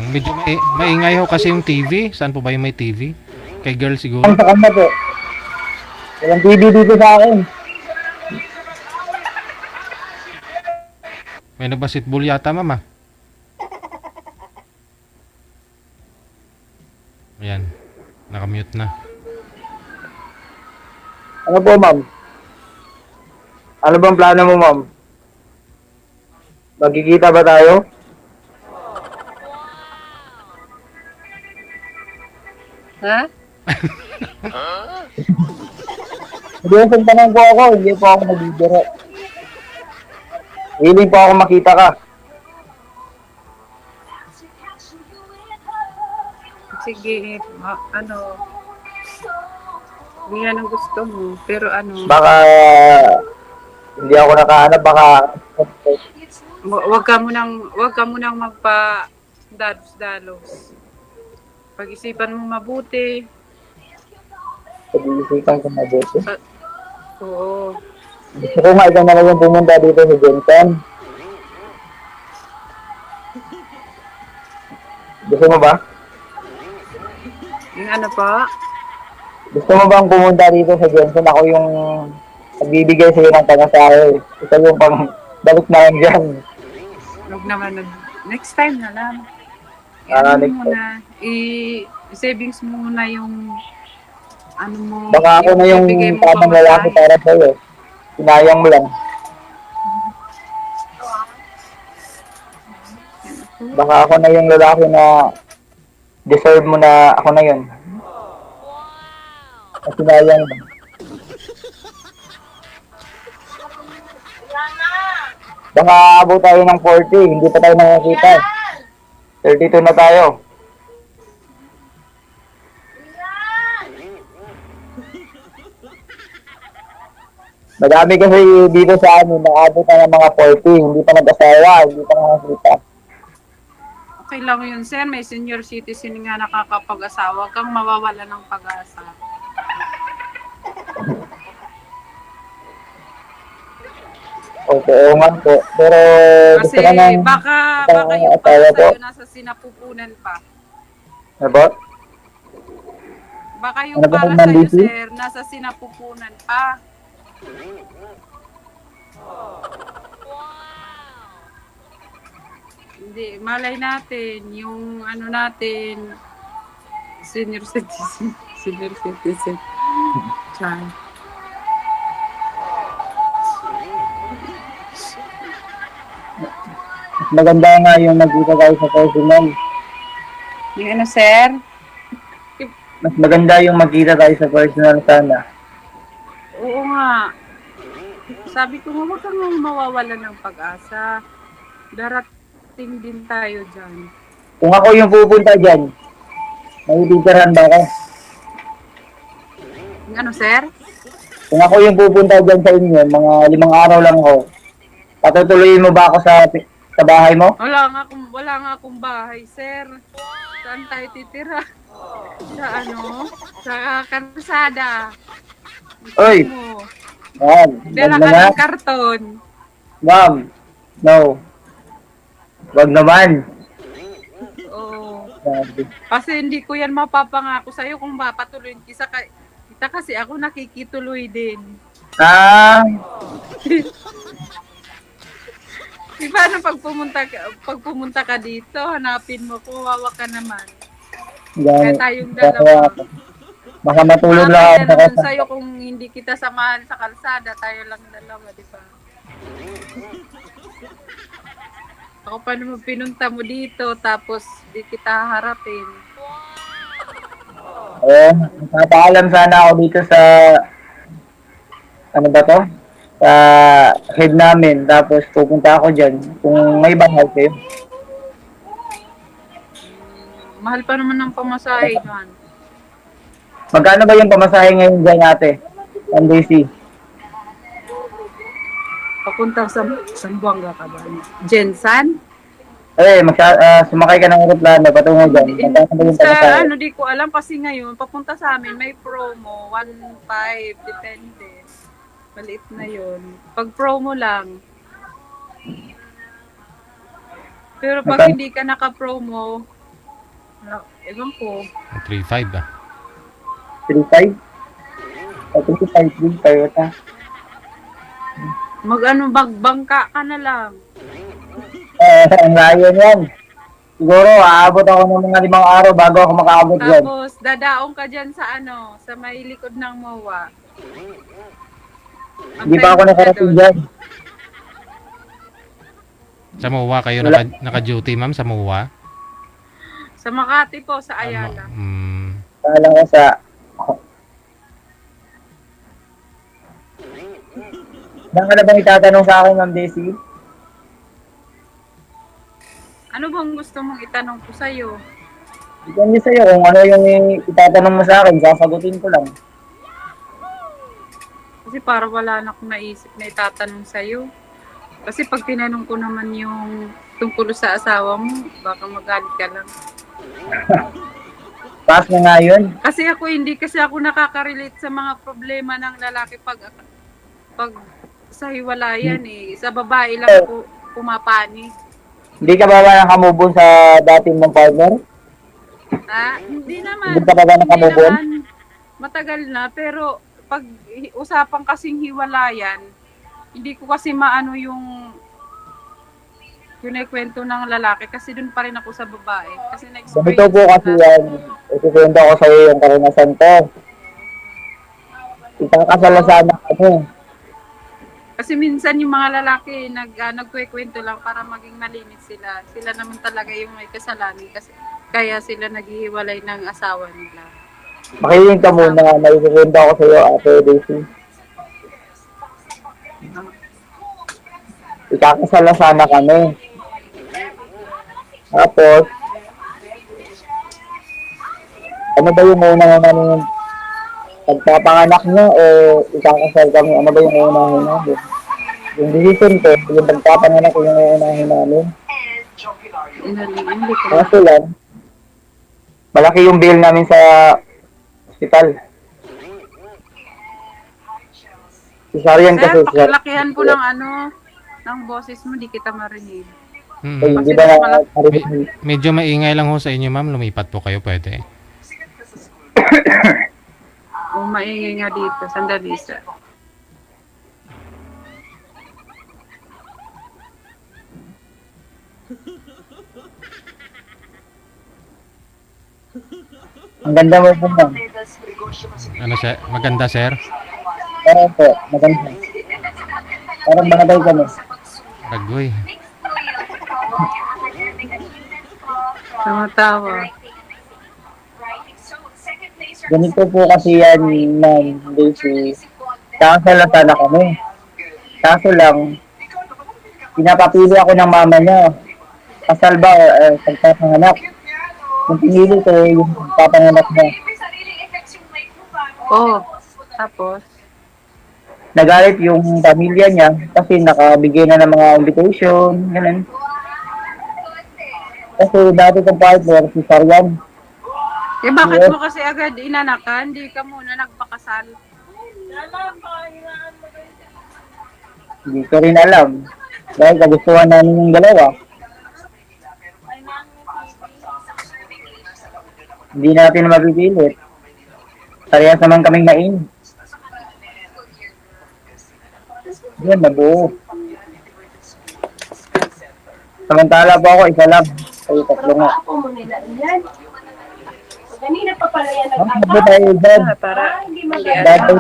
medyo maingay ho kasi yung TV. Saan po ba yung may TV? Kay girl siguro. Ang sa kanya po. Walang TV dito sa akin. May nagbasketball yata, mama. Ayan. Nakamute na. Ano po, ma'am? Ano bang plano mo, ma'am? Magkikita ba tayo? Ha? Seryoso tanong po ako, hindi po ako nagbibiro. Willing po ako makita ka. Sige, yan ang gusto mo. Pero ano, Baka hindi ako nakahanap, baka wag ka munang magpa-dalos-dalos. Pag-isipan mo mabuti. pag-iisipan ko mabuti. Oo. Gusto ko nga ikaw na yung pumunta dito sa Jensen. Gusto mo ba? Yung ano po? Gusto mo bang pumunta dito sa Jensen? Ako yung nagbibigay sa'yo ng pangasahe. Ito yung pang balik na lang dyan. Huwag naman. Next time na lang. Ah, Ano next muna, i-savings mo muna yung ano mo. Baka ako na yung ibigay mo tamang pamasahe. lalaki para sa'yo. Sinayang mo lang. Baka ako na yung lalaki na deserve mo na ako na yun. At sinayang mo. Baka abot tayo ng 40, hindi pa tayo nakakita. 32 na tayo. Madami kasi dito sa amin, naabot na ng mga 40, hindi pa nag-asawa, hindi pa nakakita. Okay lang yun, sir. May senior citizen nga nakakapag-asawa. Huwag kang mawawala ng pag-asa. Okay, oo nga po. Pero gusto Kasi ko nang baka baka yung asawa para po. sa'yo nasa sinapupunan pa. About? Baka yung Ano ba para ang sa'yo, nandito? sir, nasa sinapupunan pa. Hindi, malay natin, yung ano natin, senior citizen. Senior citizen. Chan. Mas maganda nga yung nagkita tayo sa personal. Yung ano, sir? Mas maganda yung magkita tayo sa personal sana. Oo nga. Sabi ko nga, huwag kang mawawala ng pag-asa. Darating din tayo dyan. Kung ako yung pupunta dyan, may titirahan ba ako? Yung ano, sir? Kung ako yung pupunta dyan sa inyo, mga 5 araw lang ako, patutuloyin mo ba ako sa bahay mo? Wala nga akong bahay, sir. Saan tayo titira? Sa ano? Sa kalsada. Oy! Mo. Ma'am, Dala wag ka naman. ng karton. Ma'am, no. Wag naman. Oo. Sabi. Kasi hindi ko yan mapapangako sa'yo kung mapatuloy. Kita kasi ako nakikituloy din. Ah, Di ba pag pumunta ka dito, hanapin mo, kuwawa ka naman. Kaya yan. tayong dalawa. Baka matulog lang Kaya ako sa naman kasa. sa'yo kung hindi kita samahan sa kalsada, tayo lang dalawa, di ba? Ako pa naman pinunta mo dito, tapos di kita harapin. Eh, papaalam sana ako dito sa, ano ba to? Sa head namin, tapos pupunta ako dyan. Kung may bahay kayo. Mahal pa naman ng pamasahe doon. Magkano ba yung pamasahe ngayon dyan ate? MDC. Papunta sa Zamboanga ka ba? Jensan? Eh, sumakay ka ng aeroplano, patungo dyan. Magkano ba yung Sa pamasahe? ano, di ko alam kasi ngayon, papunta sa amin, may promo, 1.5, depende. Maliit na yon. Pag promo lang. Pero pag Magkano? hindi ka naka-promo, ewan ko, 3.5 ah. 3.5? O, 3.5 din tayo ta. bagbangka ka na lang. Ang layo yan. Siguro, aabot ako ng mga 5 araw bago ako makaabot dyan. Tapos, dadaong ka dyan sa ano, sa may likod ng MOA. Hindi pa ako nakarating dyan. Sa MOA kayo naka-duty, ma'am, sa MOA? Sa Makati po, sa Ayala. Kala ko sa... Nang ano bang itatanong sa akin, Ma'am Daisy? Ano bang gusto mong itanong ko sa'yo? Depende sa'yo kung ano yung itatanong mo sa akin, sasagutin ko lang. Kasi para wala na akong naisip na itatanong sa'yo. Kasi pag tinanong ko naman yung tungkol sa asawa mo, baka magalit ka lang. Pass na nga yun. Kasi ako hindi kasi ako nakaka-relate sa mga problema ng lalaki pag sa hiwalayan eh. Sa babae lang po pumapani. Hindi ka ba nakamove on sa dating mong partner? Hindi naman. Hindi ka ba nakamove on? naman. Matagal na, pero pag usapan kasing hiwalayan, hindi ko kasi maano yung kinikwento ng lalaki kasi dun pa rin ako sa babae. Kasi na-experience Ganito po kasi na. yan. Ikukwento ko sa iyo yung karanasan ko. Ikakasal na sana kami. Kasi minsan yung mga lalaki nagkukwento lang para maging malinis sila. Sila naman talaga yung may kasalanan kasi kaya sila naghihiwalay ng asawa nila. Makinig ka muna. May ikukwento ko sa iyo, Ate Daisy. Ikakasal na sana kami. Tapos, ano ba yung una namin pagpapanganak niya o ikakasal kami? Ano ba yung unahin namin? Yung decision ko, yung pagpapanganak yung unahin namin. Hindi ko. Kaso lang, malaki yung bill namin sa hospital. Cesarean kasi. Sir, pakilakihan po ng ng boses mo, di kita marinig. Ay, Mm. hindi ba na Medyo maingay lang ho sa inyo, ma'am. Lumipat po kayo, pwede. O maingay nga dito, sandali sir. ang ganda mo po, ma'am. Ano, sir? Maganda, sir? Parang po, maganda. Parang manabay kami. Ragoy. Tumatawa. Ganito po kasi yan, ma'am, Daisy. Kakasal na sana kami. Kaso lang, pinapapili ako ng mama niya. Kasal ba o pagpapanganak? Kung pinili ko yung pagpapanganak niya. Oh, tapos? Nagalit yung pamilya niya kasi nakabigay na ng mga invitation, ganun. Kasi dati kong partner, si Sarian. Eh bakit mo kasi agad inanakan? Hindi ka muna nagpakasal. Hindi ko rin alam. Dahil kagustuhan namin yung dalawa. Hindi natin mapipilit. Parehas naman kaming mainit. Yan, nabuo. Samantala po ako, isa lang. Kayo tatlo nga. Kanina pa pala yan Ano ba tayo dyan? Para hindi Dati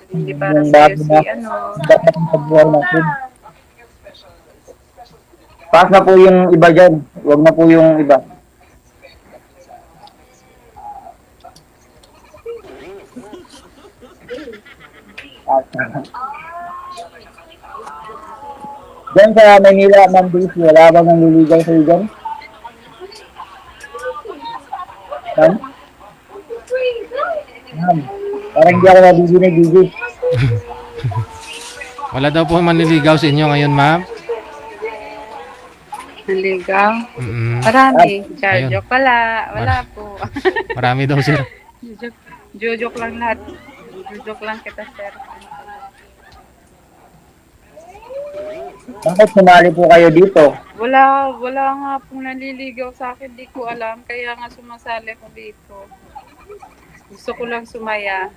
hindi para yung sa bago si na dapat ang pagbuhay natin. Pass na po yung iba dyan. Huwag na po yung iba. Diyan sa Manila, Ma'am Daisy, wala bang nanliligaw sa'yo dyan? Ma'am? Ma'am, parang hindi ako nabibinig, Gigi. Wala daw po manliligaw sa inyo ngayon, ma'am. Naligaw. Mm-mm. Marami. Ayun. Joke pala. Wala po. Marami daw, sir. Joke lang lahat. Joke lang kita, sir. Bakit sumali po kayo dito? Wala nga pong naliligaw sa akin. Di ko alam. Kaya nga sumasali ako dito. Gusto ko lang sumaya.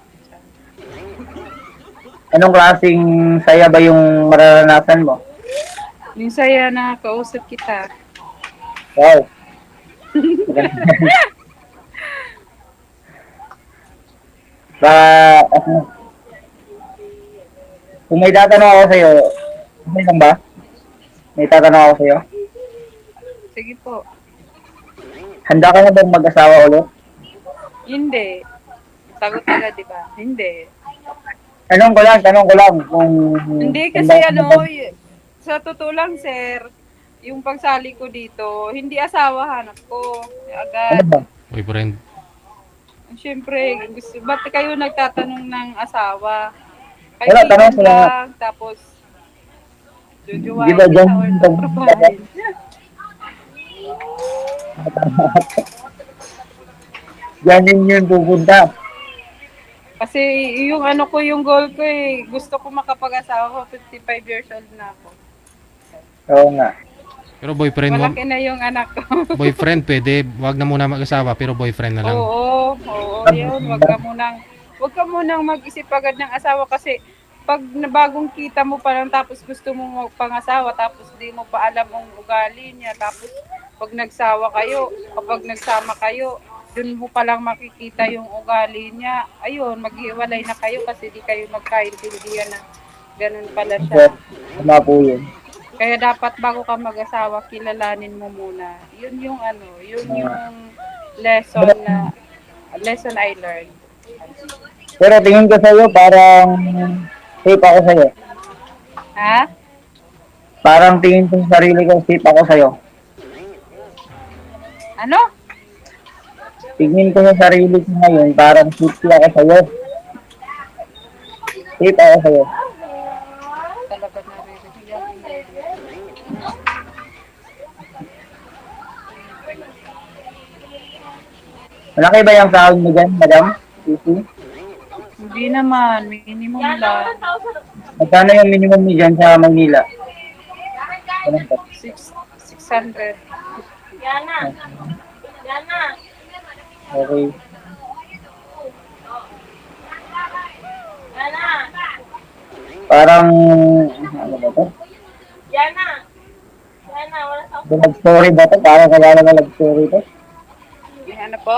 Anong klaseng saya ba yung mararanasan mo? Yung saya na kausap kita. Wow. Kung may tatanong ako sa'yo, okay lang ba? May tatanong ako sa'yo. Sige po. Handa ka na bang mag-asawa ulit? Hindi. Sagot nila, di ba? Hindi. Tanong ko lang kung... Hindi kasi handa ka na ba- sa totoo lang, sir, yung pagsali ko dito, hindi asawa hanap ko. Ano Agad. ba? Boyfriend. Siyempre, ba't kayo nagtatanong ng asawa? Kayo Wala, tanong ko lang. lang, tapos jujuwain Di ba dyan kita or yung tatrapahin. Diyan yun pupunta. Kasi yung ano ko, yung goal ko eh, gusto ko makapag-asawa ko, 55 years old na ako. Oo nga. Pero boyfriend mo, Malaki na yung anak ko. boyfriend pwede, wag na muna mag-asawa pero boyfriend na lang. Oo, yun. Wag ka munang mag-isip agad ng asawa kasi pag bagong kita mo pa lang tapos gusto mo magpangasawa tapos di mo pa alam ang ugali niya tapos pag nagsama kayo, dun mo pa lang makikita yung ugali niya. Ayun, maghiwalay na kayo kasi di kayo magkaintindihan na ganun pala siya. Tama po yun. Kaya dapat bago ka mag-asawa, kilalanin mo muna. Yun yung lesson I learned. Pero tingin ko sa'yo, parang safe ako sa'yo. Ha? Parang tingin ko sa sarili ko, safe ako sa'yo. Ano? Tingin ko sa sarili ko ngayon, parang safe ako sa'yo. Safe ako sa'yo. Talaga naririnig yan. Malaki ba yung sahod mo dyan, madam? Sisi? Hindi naman, minimum lang. Magkano yung minimum mo dyan sa Manila? Ganun ba? 600. Okay. Parang, ano ba to? Love story ba to? Parang kaya na love story to? Ano po?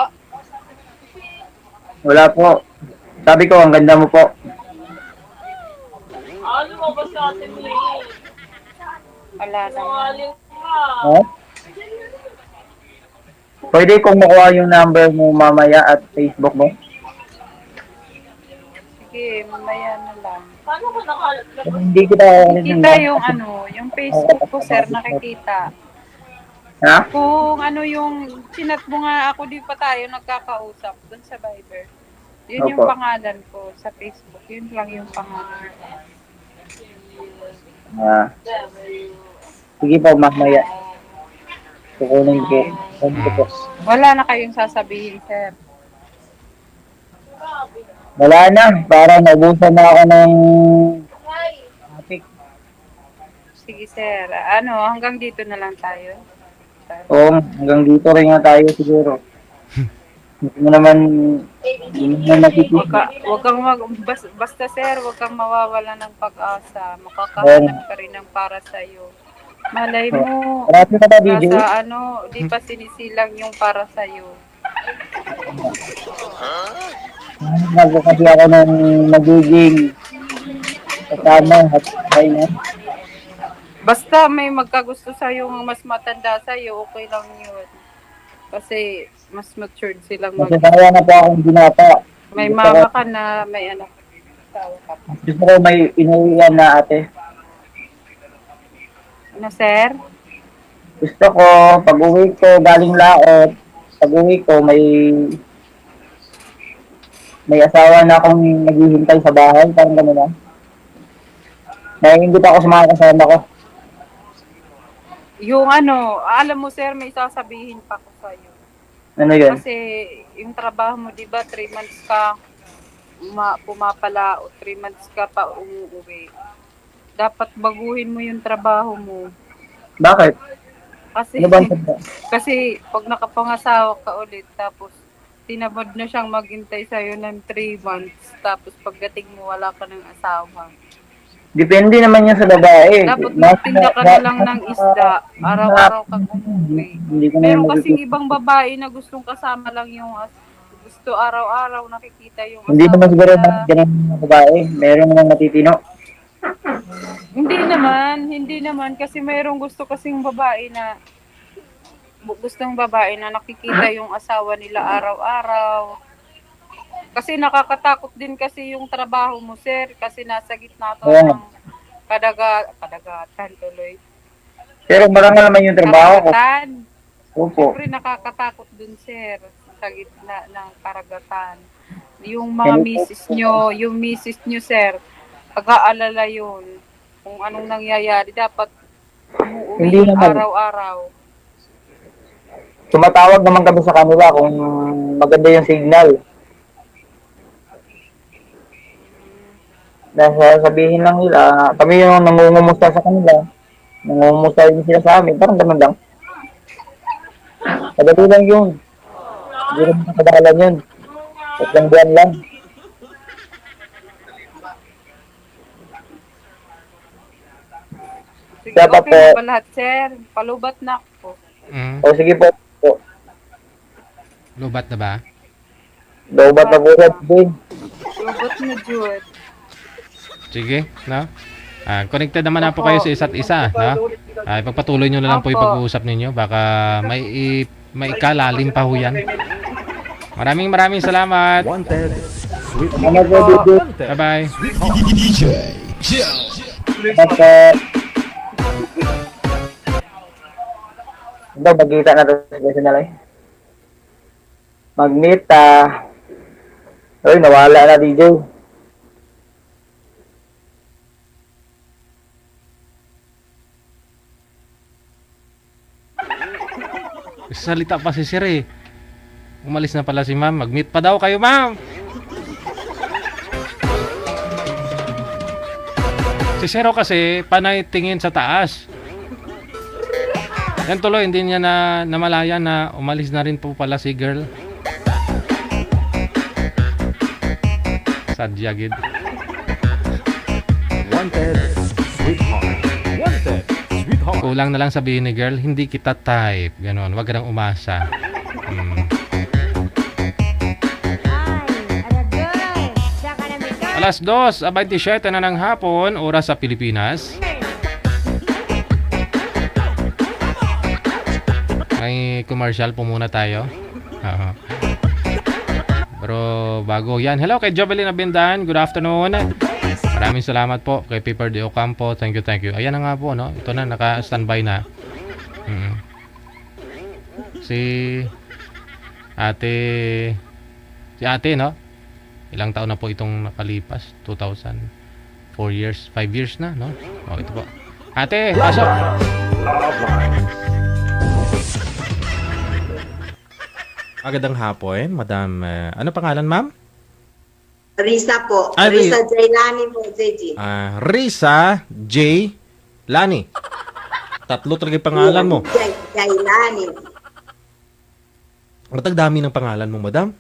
Wala po. Sabi ko, ang ganda mo po. Wala naman. Ha? Pwede kong makuha yung number mo mamaya at Facebook mo? Sige, mamaya na lang. Hindi kita Kita yung Facebook ko, sir, nakikita. Ha? Kung ano yung chinat mo nga ako, di pa tayo nagkakausap dun sa Viber. Yun yung Opo. pangalan ko sa Facebook. Yun lang yung pangalan. Ah. Sige po, mamaya. Kukunin ko. Kukunin ko po. Wala na kayong sasabihin, sir. Wala na. Parang naubusan na ako ng topic. Sige, sir. Hanggang dito na lang tayo. Oo, hanggang dito rin nga tayo siguro. Hindi mo naman nakikita. Basta, sir, wag kang mawawala ng pag-asa. Makakahanap ka rin ng para sa'yo. Malay mo, Marami na ba, DJ? di pa sinisilang yung para sa'yo. Bago kasi ako ng magiging kasama at ay na. Basta may magkagusto sa'yo mas matanda sa'yo, okay lang yun. Kasi mas matured silang Masasaya na po akong binata. May mama ka na, may anak. Asawa ka pa. Gusto ko may inuwian na ate. Ano, sir? Gusto ko, pag uwi ko galing laot, pag uwi ko may asawa na akong naghihintay sa bahay, parang gano'n na. Naiingit ako sa mga kasama ko. Yung alam mo, sir, may sasabihin pa ko sa'yo. Ano yun? Kasi yung trabaho mo, di ba, 3 months ka pumapala o 3 months ka pa umuwi. Dapat baguhin mo yung trabaho mo. Bakit? Kasi, Ano ba ang sabi? kasi pag nakapangasawa ka ulit, tapos tinabad na siyang maghintay sa'yo ng 3 months, tapos pagdating mo, wala ka ng asawa. Depende naman yan sa babae. Dapat magtinda ka na lang ng isda, araw-araw kang umuwi. Hindi ko na Meron yung kasing ibang babae na gustong kasama lang yung gusto araw-araw nakikita yung Hindi naman siguro nila. na ganun mga babae. Meron namang matitino. Hindi naman kasi mayroong gusto kasing babae na nakikita yung asawa nila araw-araw. Kasi nakakatakot din kasi yung trabaho mo, sir, kasi nasa gitna to Oo. ng kadagatan tuloy. Pero marangal naman yung trabaho ko. Karagatan. Opo. Siyempre nakakatakot dun, sir, sa gitna ng karagatan. Yung mga misis nyo, sir, pag-aalala yun. Kung anong nangyayari, dapat Hindi umuwi naman. araw-araw. Tumatawag naman kami sa kanila kung maganda yung signal. sabihin lang nila, kami yung nangungumusta sa kanila. Nangungumusta din sila sa amin. Parang ganun lang. Madali lang yun. Hindi naman nakadalan yun. 3 buwan lang. Sige, Siya pa okay po. na ba lahat, sir? Palubat na ako. O sige po. Lubat na ba? Daubat na po siya. Sige. Palubat na, Jude. Sige, no? Connected naman na po kayo sa isa't isa, no? Ipagpatuloy nyo na lang po yung Opo. pag-uusap ninyo. Baka may ikalalim pa ho yan. Maraming salamat. Wanted, Sweet Ano po, DJ? Bye-bye. Basta, ito, magkita na ito sa na lang. Magneta. Ay, nawala na, DJ. Salita pa si Sir eh. Umalis na pala si ma'am. Mag-meet pa daw kayo, ma'am. Si Sero kasi panay tingin sa taas. Yan tuloy, hindi niya na namalayan na umalis na rin po pala si girl. Sadya gid. Wanted, Sweetheart. Wanted, Sweetheart. Kulang na lang sabihin ni girl, hindi kita type. Ganon, wag ka nang umasa. Alas 2:27 na ng hapon, oras sa Pilipinas. May commercial po muna tayo. Oo. Pero bago yan, hello kay Jovelyn Abindan, good afternoon. Maraming salamat po kay Piper de Ocampo, thank you. Ayan na nga po, no? Ito na, naka-standby na. Si ate, no? Ilang taon na po itong nakalipas? 2000, 4 years, 5 years na, no? O, ito po. Ate, pasok! Magandang hapon, madam. Ano pangalan, ma'am? Risa po. Ah, Risa Jailani po, JJ. Risa J. Lani. Tatlo talaga yung pangalan mo. Jailani. Matagdami ng pangalan mo, madam.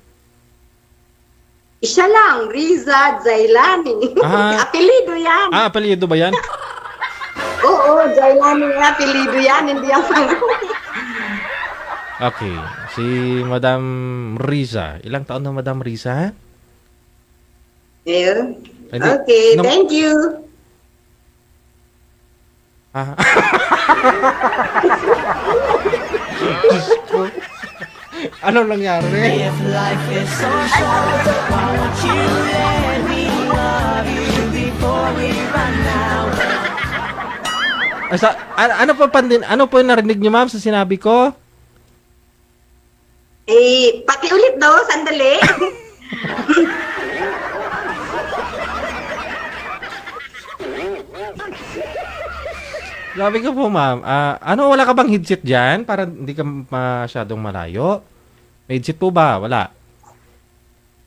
Isa lang, Riza Jailani. Ah. Apelido yan. Apelyido ba yan? Oo, Jailani yung apelido yan, hindi ang pangalan. Okay. Si Madam Risa. Ilang taon na Madam Risa? Yeah. Hindi. Okay, Nung- thank you. Ah. Ano nangyari? Ano po ano po yung narinig niyo, ma'am, sa sinabi ko? Pati ulit daw, sandali. Sabi ko po, ma'am, wala ka bang headset dyan? Para hindi ka masyadong malayo. May headset po ba? Wala.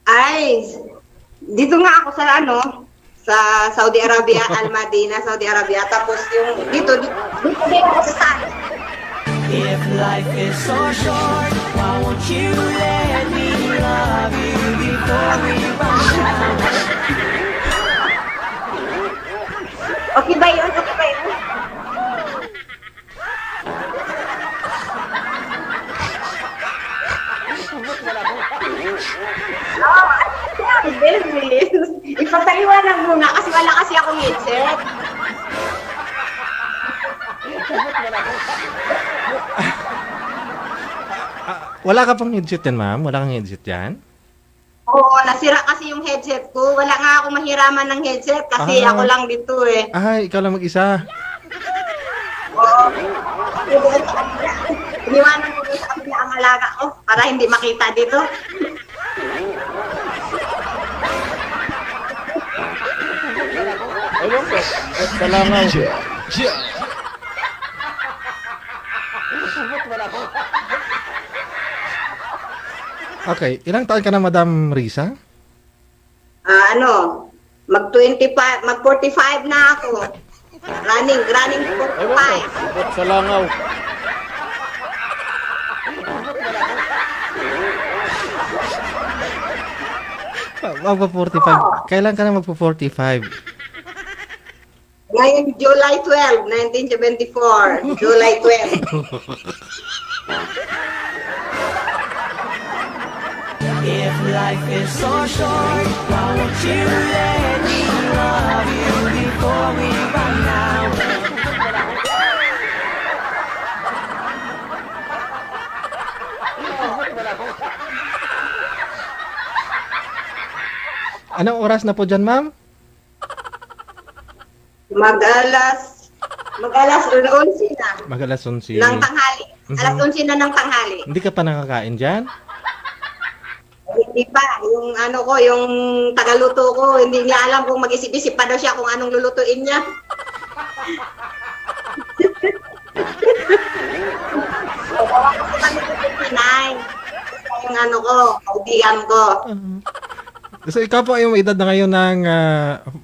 Ay, dito nga ako sa sa Saudi Arabia, Al Madina, Saudi Arabia. Tapos yung dito din ako sa Saudi. If life is so short, why won't you let me love you before we run out? Okay ba yun? Okay ba yun? Ipapaliwanag muna kasi wala kasi akong headset. Wala ka pang headset yan, ma'am? Wala kang headset yan? Oo, nasira kasi yung headset ko. Wala nga ako mahiraman ng headset kasi Ah. ako lang dito eh. Ikaw lang mag-isa. Oo. Iniwanan ko doon sa kabila ang alaga ko para hindi makita dito. Okay, ilang taon ka na, Madam Risa? Mag-25, mag-45 na ako. Running 45. Sa langaw. Magpa-45. Kailan ka na magpa-45? Ngayon, July 12, 1974. July 12. If life is so short, why won't you let me love you before we run out? Anong oras na po dyan, ma'am? Mag-alas 11 na Mag-alas 11. ng tanghali. Alas 11 na ng tanghali. Hindi ka pa nakakain dyan? Hindi pa. Yung ano ko, yung tagaluto ko, hindi niya alam kung mag-isip-isip pa daw siya kung anong lulutuin niya. Yung ano ko, kaibigan ko. So, ikaw po yung edad na ngayon ng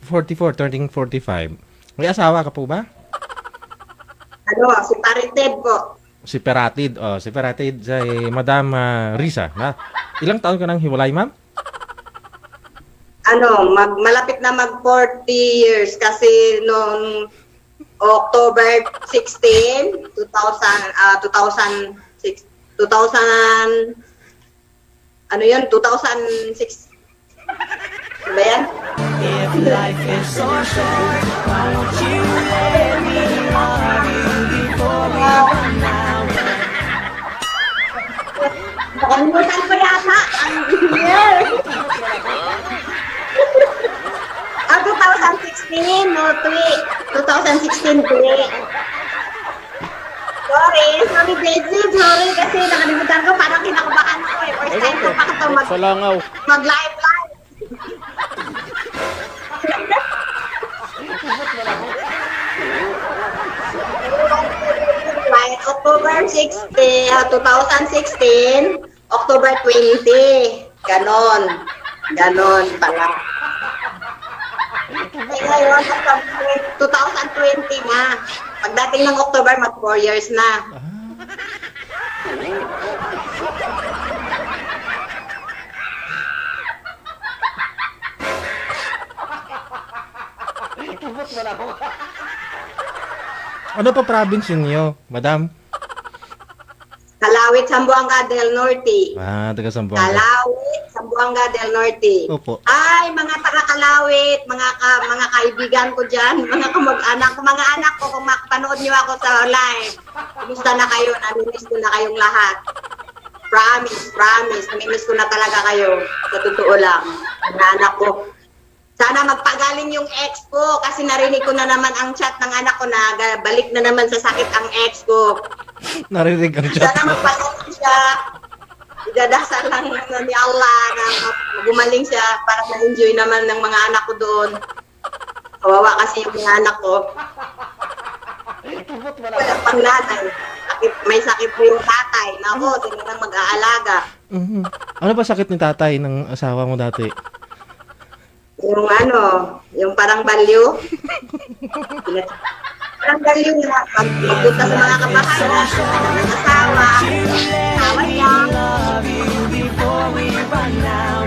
44, turning 45. May asawa ka po ba? Ano, si Parited po. Si Peratid. Oh, si Peratid si Madam Risa. Na, ilang taon ka nang hiwalay, ma'am? Ano, malapit na mag 40 years kasi noong October 16, 2006, ano yun, 2006. Ano ba yan? If life is so short, why won't you let me love you before we run out? Nakalimutan ko yata ang year. 2016, no, tweet. 2016, tweet. Sorry, Betsy, sorry kasi nakalimutan ko, parang kinakabahan ako eh. First time ko pa ito Sa langaw. mag-live. October 16, 2016, October 20. Ganon pala. Ngayon, 2020 na. Pagdating ng October, mag 4 years na. Ano pa province niyo, madam? Kalawit, Zamboanga del Norte. Taga Zamboanga. Kalawit, Zamboanga del Norte. Opo. Ay, mga taga-Kalawit, mga kaibigan ko dyan, mga kamag-anak, mga anak ko, kung makapanood niyo ako sa live, kumusta na kayo? Namimiss ko na kayong lahat. Promise. Namimiss ko na talaga kayo. Sa totoo lang. Mga anak ko. Sana magpagaling yung ex ko kasi narinig ko na naman ang chat ng anak ko na balik na naman sa sakit ang ex ko. Narinig ang chat. Sana magpagaling siya. Idadasal lang ni Allah na gumaling siya para ma-enjoy naman ng mga anak ko doon. Kawawa kasi yung mga anak ko. Wala pang nanay. May sakit po yung tatay. Nako, sila nang mag-aalaga. Ano ba sakit ni tatay ng asawa mo dati? Yung yung parang balyo. Parang balyo na magpunta sa mga kabahayan, ng asawa, asawa niya. Love you before we run out.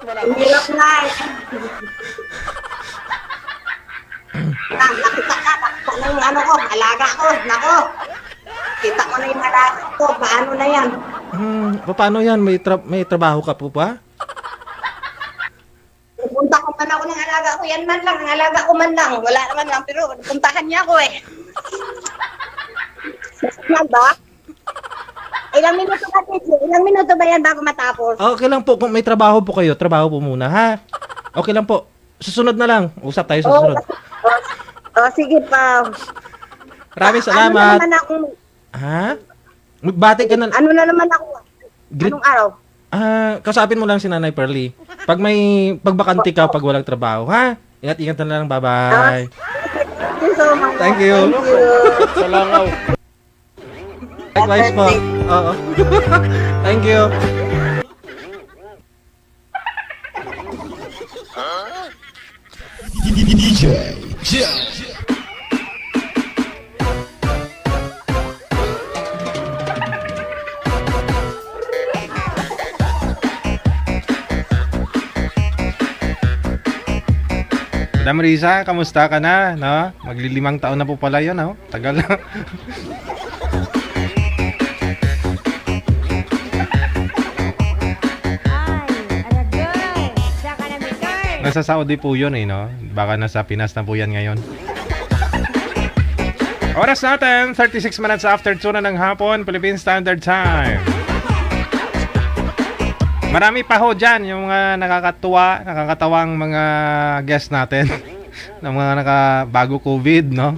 Ang hirap na eh. Nakita na yung alaga ko, nako. Kita ko na yung alaga ko, paano na yan? Paano yan? May trabaho ka po ba? Pupunta ko man ako ng alaga ko, yan man lang, ang alaga ko man lang. Wala naman lang, pero puntahan niya ako eh. Yan ba? Ilang minuto ba, Titi? Ilang minuto ba yan bago matapos? Okay lang po. Kung may trabaho po kayo, trabaho po muna, ha? Okay lang po. Susunod na lang. Usap tayo susunod. Sige pa. Maraming salamat. Ano na naman ako? Ha? Magbati ka na. Ano na naman ako? Anong araw? Kasapin mo lang si Nanay Pearly. Pag may pagbakanti ka, pag walang trabaho, ha? Ingat-ingat na lang. Bye-bye. Thank you so much. Thank you. Sa langaw. Likewise po. Oo. Thank you. Madam Riza, kamusta ka na? No? Maglilimang taon na po pala yun, no? Tagal na. Nasa Saudi po yun eh, no? Baka nasa Pinas na po yan ngayon. Oras natin, 36 minutes after 2 na ng hapon, Philippine Standard Time. Marami pa ho dyan yung mga nakakatawang mga guest natin ng mga bago COVID, no?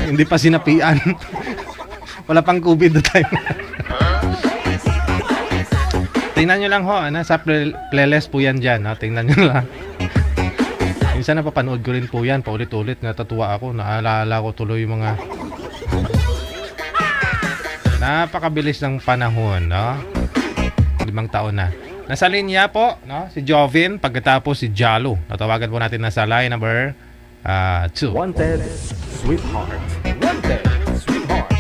Hindi pa sinapian. Wala pang COVID na time. Tingnan nyo lang ho, sa playlist po yan dyan, no? Tingnan nyo lang. Minsan napapanood ko rin po yan, paulit-ulit, natatuwa ako, naalala ko tuloy yung mga napakabilis ng panahon, no? 5 taon na. Nasa linya po, no? Si Jovin, pagkatapos si Jalo. Natawagan po natin nasa line number 2. Wanted, sweetheart. Wanted, sweetheart.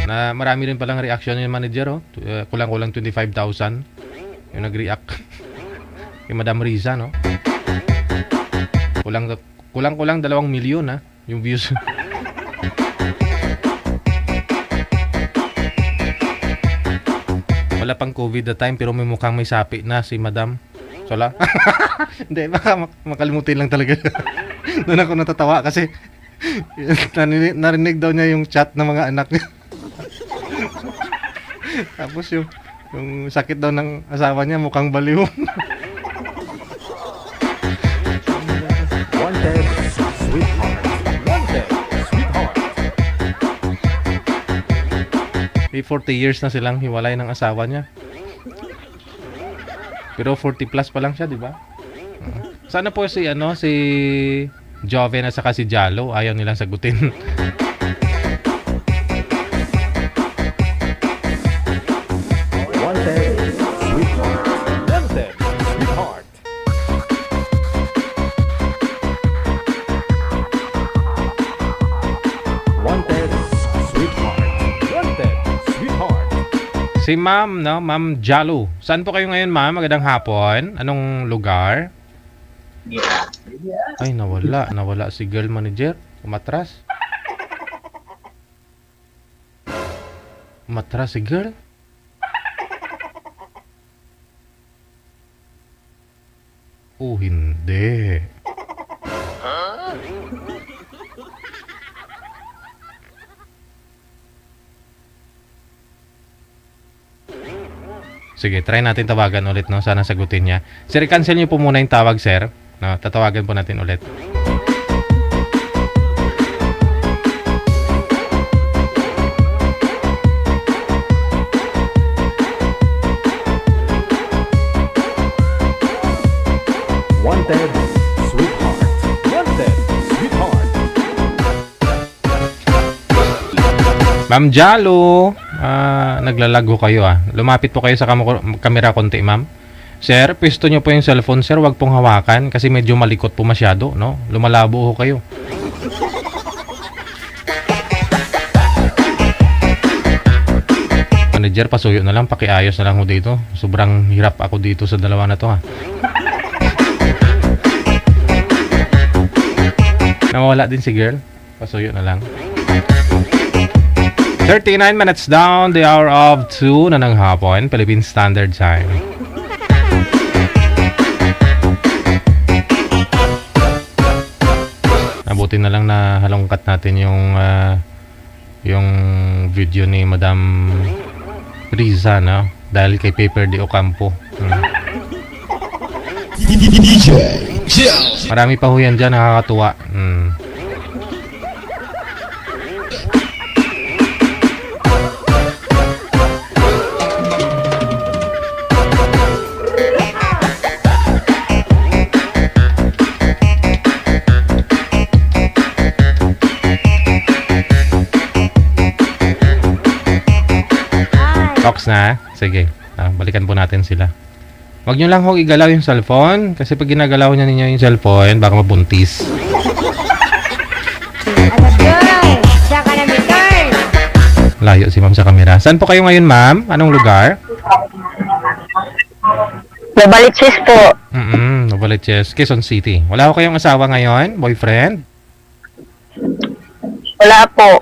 Na marami rin palang reaction yung manager, oh. Kulang-kulang 25,000 yung nag-react. Yung Madam Riza, no? Kulang-kulang 2 milyon, ha? Yung views. Wala pang COVID na time pero may mukhang may sapi na si Madam. Sala? Hindi, baka makalimutin lang talaga. Doon ako natatawa kasi narinig daw niya yung chat ng mga anak niya. Tapos yung sakit daw ng asawa niya mukhang baliw. Wanted, sweetheart. Wanted, sweetheart. May 40 years na silang hiwalay ng asawa niya. Pero 40 plus pa lang siya, di ba? Sana po si Joven at saka si Jalo ayaw nilang sagutin. Wanted, sweetheart. Wanted, sweetheart. Wanted, sweetheart. Wanted, sweetheart. Si Ma'am, no? Ma'am Jalo. Saan po kayo ngayon, Ma'am? Magandang hapon. Anong lugar? Ay, nawala. Nawala si girl manager. Umatras. Umatras si girl. Oh, hindi. Sige, try natin tawagan ulit, no? Sana sagutin niya. Sir, cancel niyo po muna yung tawag, sir. No, tatawagan po natin ulit. Wanted, sweetheart. Wanted, sweetheart. Ma'am Jalo, naglalago kayo, ah. Lumapit po kayo sa kamera konti, ma'am. Sir, pwesto nyo po yung cellphone, sir. Huwag pong hawakan kasi medyo malikot po masyado, no? Lumalabo ho kayo. Manager, pasuyo na lang. Pakiayos na lang ho dito. Sobrang hirap ako dito sa dalawa na to, ha. Nawala din si girl. Pasuyo na lang. 39 minutes down the hour of 2 na ng hapon, Philippine Standard Time. Abutin na lang na halongkat natin yung video ni Madam Riza, no? Dahil kay Paper de Ocampo. Marami pa ho yan dyan, nakakatuwa. Ox na? Sige. Balikan po natin sila. Huwag nyo lang ho igalaw yung cellphone. Kasi pag ginagalaw niya ninyo yung cellphone, baka mabuntis. Layo si ma'am sa camera. Saan po kayo ngayon, ma'am? Anong lugar? Nabalitsis po. Novaliches, Quezon City. Wala ko kayong asawa ngayon? Boyfriend? Wala po.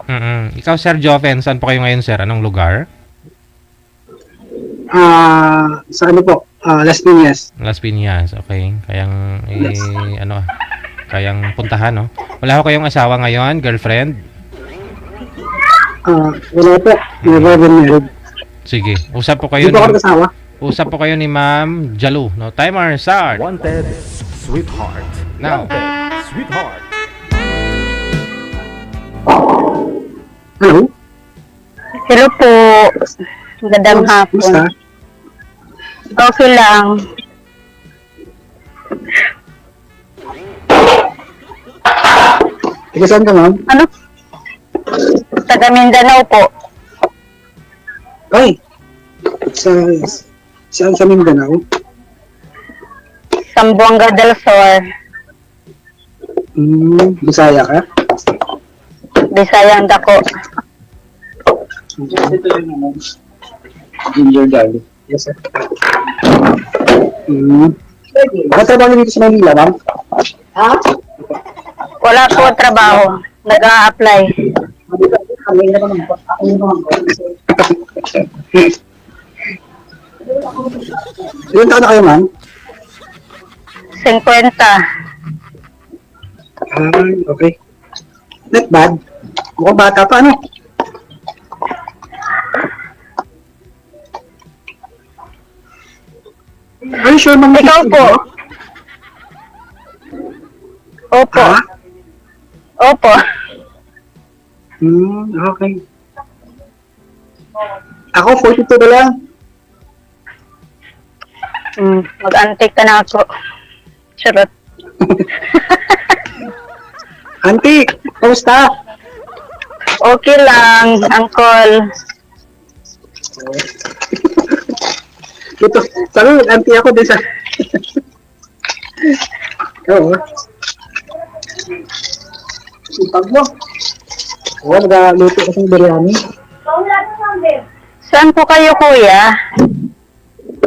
Ikaw, Sir Joven, saan po kayo ngayon, sir? Anong lugar? Sa ano po? Las Piñas. Las Piñas, okay. Kayang puntahan, no? Wala ko kayong asawa ngayon, girlfriend? Wala po. Never been married. Sige, usap po kayo Hindi po ako nag-asawa. Usap po kayo ni Ma'am Jalu, no? Timer start. Wanted, sweetheart. Now. Wanted, sweetheart. Hello? Hello po. Magandang hapon. Kumusta? Okay lang. Ikaw saan ka, ma'am? Ano? Taga Mindanao po. Ay! Saan sa Mindanao? Sambuanga del Sur. Bisaya ka? Bisayang dako. Ginger garlic. Yes, sir. Bakit trabaho niyo dito sa Manila, ma'am? Wala po trabaho. Nag-a-apply. Ilan taon na kayo, ma'am? 50. Okay. Not bad. Mukhang bata pa, ano? Are you sure, ma'am? Ikaw po. Opo. Ha? Opo. Okay. Ako, 42 na lang. Mag-antik ka na ako. Charot. Auntie, kamusta? Okay lang, uncle. Ito, sabi, auntie ako din sa... Oo. Sipag mo. Oo, nag-luto kasing biryani. Saan po kayo, kuya?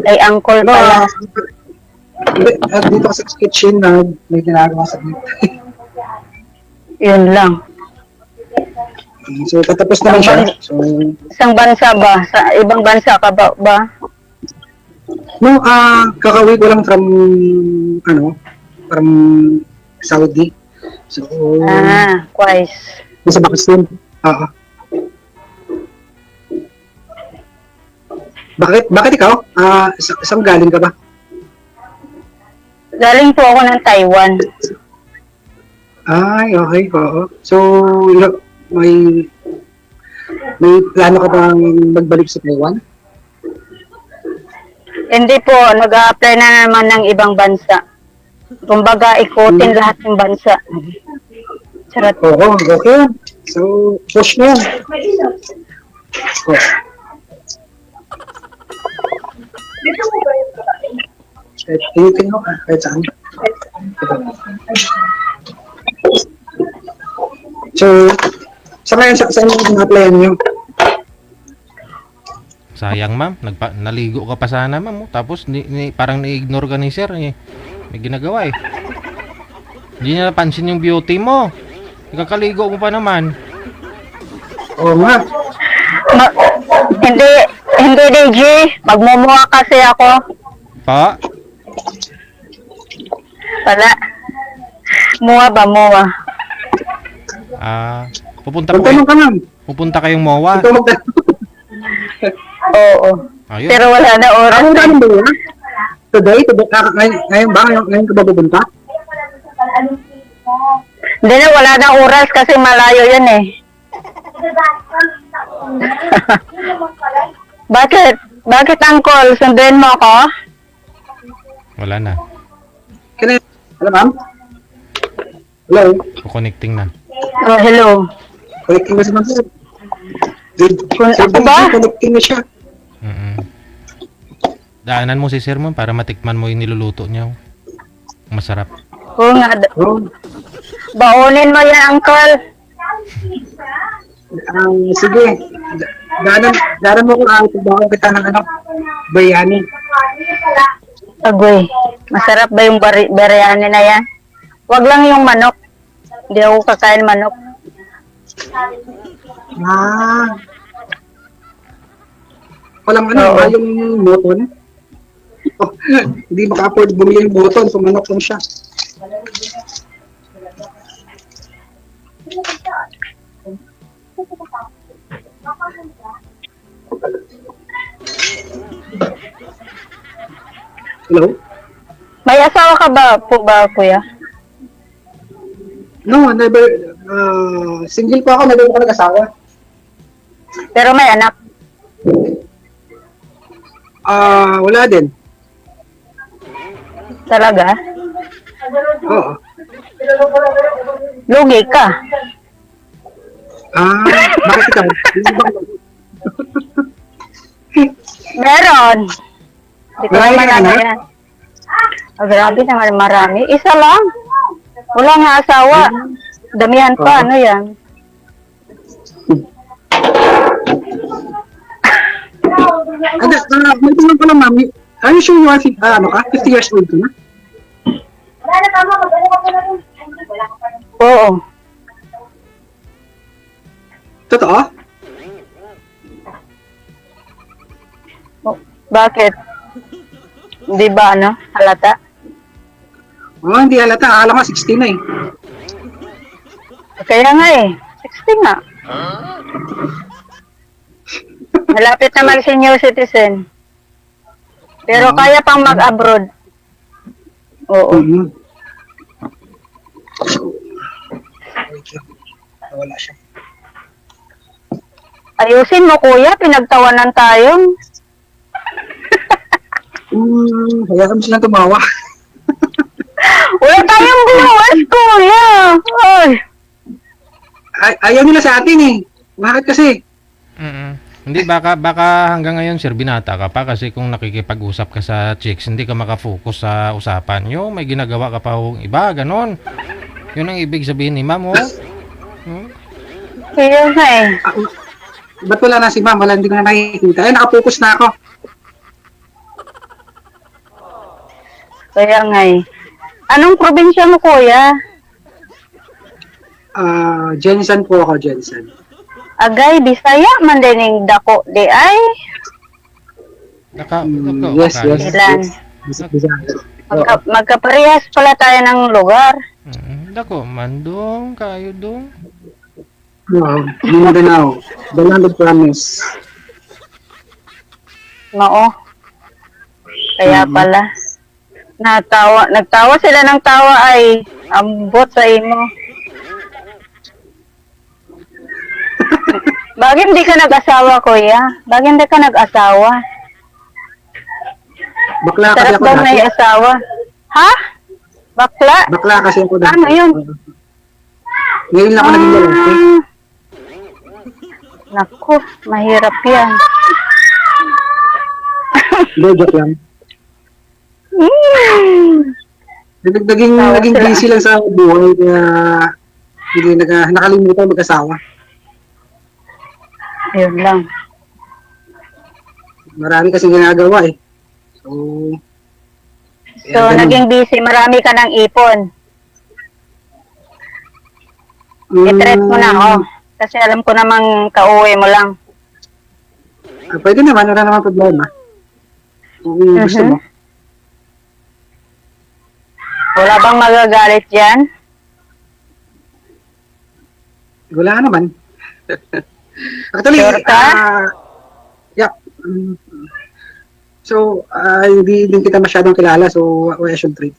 Ay, uncle pala. Dito sa kitchen na may ginagawa sa dito. Yun lang. So, katapos naman siya. So, Isang bansa ba? Sa ibang bansa ka ba? no, kakauwi ko lang from, from Saudi. So, Quais. nasa Pakistan. Bakit ikaw? Saan galing ka ba? Galing po ako ng Taiwan. Ay, okay, oo. So, may plano ka bang magbalik sa Taiwan? Hindi po, nag-a-apply na naman ng ibang bansa. Kumbaga, ikutin lahat ng bansa. Charot. Oo, okay. So, push mo yan. Oh. Tingin mo kahit saan. So, saan yung na-applyan nyo? Sayang, ma'am. Naligo ka pa sana, ma'am. Tapos parang ni-ignore ka ni sir. May ginagawa eh. Hindi niya napansin yung beauty mo. Ikakaligo mo pa naman. Oo nga. Hindi, DJ. Magmumuha kasi ako. Pa? Wala. Muha ba, muha? Pupunta Magtanong ka, ma'am. Pupunta kayong MOA. Ito magtanong. Oo. Ayun. Pero wala na oras. Ano namin ba yun? Today? Ngayon ba? Ngayon ka ba pupunta? Hindi na, wala na oras kasi malayo yun eh. Bakit? Bakit, uncle? Sunduin mo ako? Wala na. Hello, ma'am? Hello? Connecting na. Oh, hello. Connecting na si ma'am. Ako ba? Connecting na siya. Mm. Daanan mo si sir mo para matikman mo yung niluluto niya. Masarap. Oo nga. Oh, Baunin mo yan, Uncle. sige. Daran mo ko ang pagbawa kita ng biryani. Agoy, masarap ba yung biryani na yan? Wag lang yung manok. Hindi ako kakain manok. Walang Oo. ba yung moton? Oh, hindi maka-afford bumili yung moton, so manok lang siya. Hello? May asawa ka ba, kuya? No, never. Single pa ako, never ako nag-asawa. Pero may anak. Wala din. Talaga? Oo. Lugi ka. Bakit ikaw? Meron. Hindi ko Marami naman ka ano anak? yan. Grabe naman, marami. Isa lang. Wala nga asawa. Damihan pa, ano yan? May tanong pala, ma'am. Are you sure you are 50 years old ka na? Oo. Totoo? Bakit? Hindi ba ano? Halata? Hindi halata. Akala ko 60 na eh. Kaya nga eh. 60 nga. Malapit na mag-senior citizen. Pero kaya pang mag-abroad. Oo. Wala siya. Ayusin mo, kuya. Pinagtawanan tayo. Kaya kami silang tumawa. Wala tayong buwas, kuya. Ay. Ayaw nila sa atin eh. Bakit kasi? Hindi, baka hanggang ngayon, sir, binata ka pa kasi kung nakikipag-usap ka sa chicks, hindi ka makafocus sa usapan nyo. May ginagawa ka pa hong iba, ganon. Yun ang ibig sabihin ni ma'am, oh. Kaya nga eh. Ba't wala na si ma'am? Wala, hindi ko na nakikita. Nakapokus na ako. Kaya nga eh. Anong probinsya mo, kuya? Jensen po ako, Jensen. Agay, Bisaya, mandining dako di ay. Yes. Ilan? Yes. Magkaparehas pala tayo ng lugar. Dako, mandong, kayo dong. Mindanao. The land of promise. Mao. Kaya pala. Nagtawa sila ng tawa ay ambot sa imo. Bakit hindi ka nag-asawa, kuya? Bakit hindi ka nag-asawa? Bakla kasi Sarap ako daw dati. may asawa. Ha? Bakla? Bakla kasi ako dati. Ano yun? Ngayon lang ako naging lalaki. Naku, mahirap yan. Hindi, joke lang. Naging sila. busy lang sa buhay kaya hindi nakalimutan mag-asawa. Ayun lang. Marami kasi ginagawa eh. So, So, naging busy. Marami ka ng ipon. I-treat mo na ako. Kasi alam ko namang kauwi mo lang. Pwede naman, wala naman problema. Kung gusto mo. Wala bang magagalit dyan? Wala naman. Actually, Sure ka? yeah. So, hindi din kita masyadong kilala, so I should treat.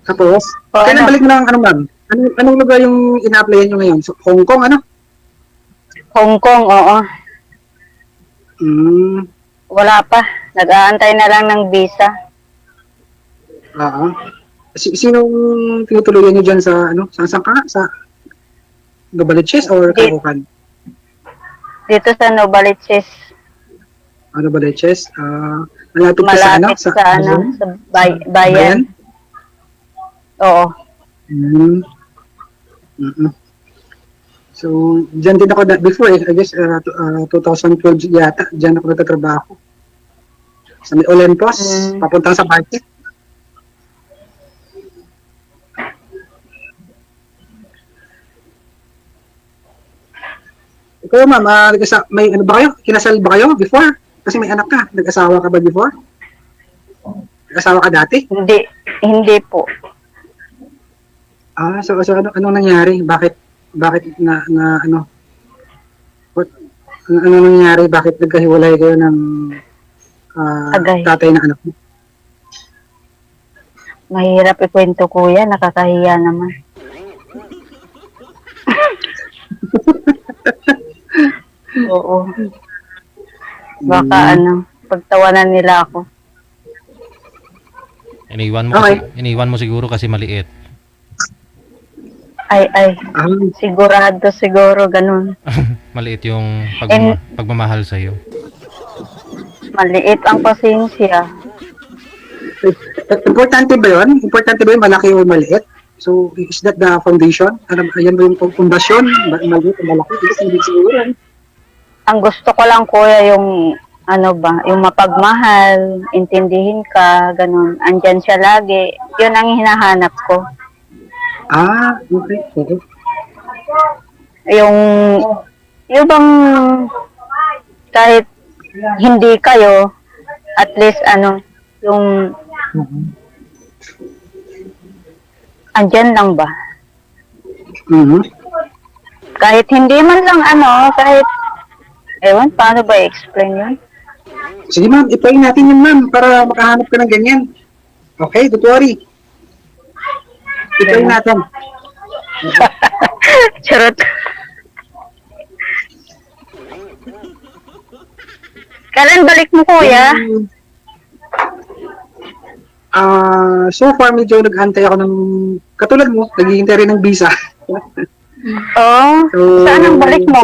Tapos, kailan balik mo ng ma'am? Anong lugar yung ina-applyan nyo ngayon? So, Hong Kong, ano? Hong Kong, oo. Mm. Wala pa. Nag-aantay na lang ng visa. Sinong tinutuluyan niyo dyan sa, ano, saan ka? Sa Novaliches or Di- Caloocan? Dito sa Novaliches. Novaliches? Malapit ka sa, ano? Malapit sa, ano, sa bayan. Oo. Mm. Mm-mm. So, dyan din ako before, I guess, 2012 yata, dyan ako nagtatrabaho. Sa may Olympus, papuntang sa market. Ikaw, ma'am, may ano ba kayo? Kinasal ba kayo before? Kasi may anak ka. Nag-asawa ka ba before? Nag-asawa ka dati? Hindi po. So anong nangyari? Bakit ano? Ano nangyari? Bakit nagkahiwalay kayo ng tatay ng anak mo? Mahirap ikwento, kuya. Nakakahiya naman. Oo. Baka pagtawanan nila ako. Iniwan mo siguro kasi maliit. Ay. Siguro, ganun. Maliit yung pagmamahal sa'yo. Maliit ang pasensya. Importante ba yun? Malaki o maliit? So, is that the foundation? Ayan ba yung pundasyon? Maliit o malaki? Hindi siguro. Ang gusto ko lang, kuya, yung yung mapagmahal, intindihin ka, ganun. Andyan siya lagi. Yun ang hinahanap ko. Okay. Yung bang kahit hindi kayo, at least yung andyan lang ba? Kahit hindi man lang kahit ewan, paano ba i-explain yun? Sige ma'am, i-play natin yun ma'am para makahanap ka ng ganyan. Okay, don't worry. I-play natin. Charot. Kailan balik mo, kuya? So far medyo nag-antay ako ng katulad mo, naghihintay rin ng visa. So, saan ang balik mo?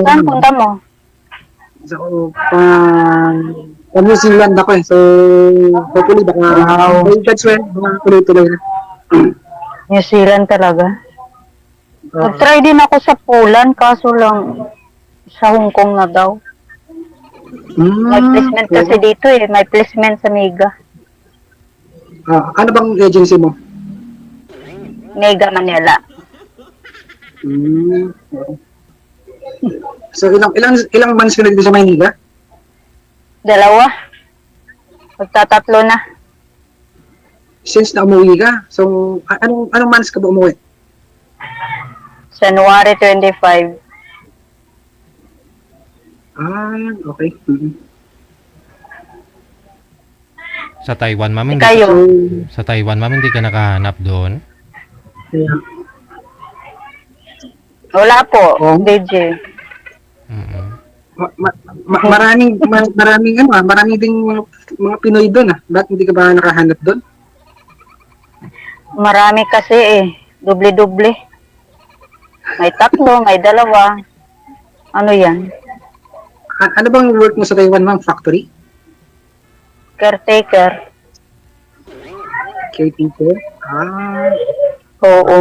Saan punta mo? So, New Zealand ako eh. So, hopefully baka that's when tuloy-tuloy na. New Zealand talaga. Nag-try din ako sa Poland, kaso lang sa Hong Kong na daw. May placement kasi dito eh. May placement sa Mega. Ano bang agency mo? Mega Manila. So, ilang months ka na dito sa Maynila? 2. Magtatatlo na. Since na umuwi ka? So, anong months ka ba umuwi? January 25. Okay. Sa Taiwan, ma'am, hindi ka nakahanap doon? Yeah. Wala po, DJ. Maraming ding mga Pinoy doon Bakit hindi ka ba nakahanap doon? Marami kasi eh. Doble-doble. May 3, may 2. Ano yan? Ano bang work mo sa Taiwan, ma'am? Factory? Caretaker. Caretaker? Oo.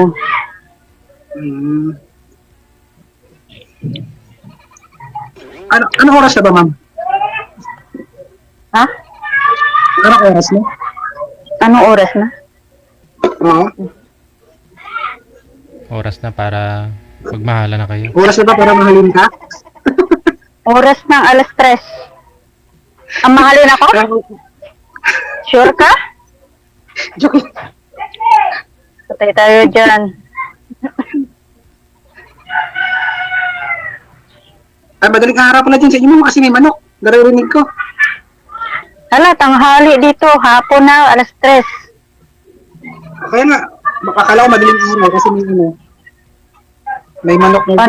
Ano oras na ba, ma'am? Ha? Anong oras na? Anong oras na? Oo. Oras na para magmahala na kayo. Oras na ba para mahalin ka? Oras ng 3:00. Ang mahalin ako? Sure ka? Joke. Patay tayo dyan. Madaling araw pala dyan sa inyo kasi may manok. Naririnig ko. Hala, tanghali dito. Hapon na, 3:00. Kaya nga, makakala ko madaling araw kasi may manok na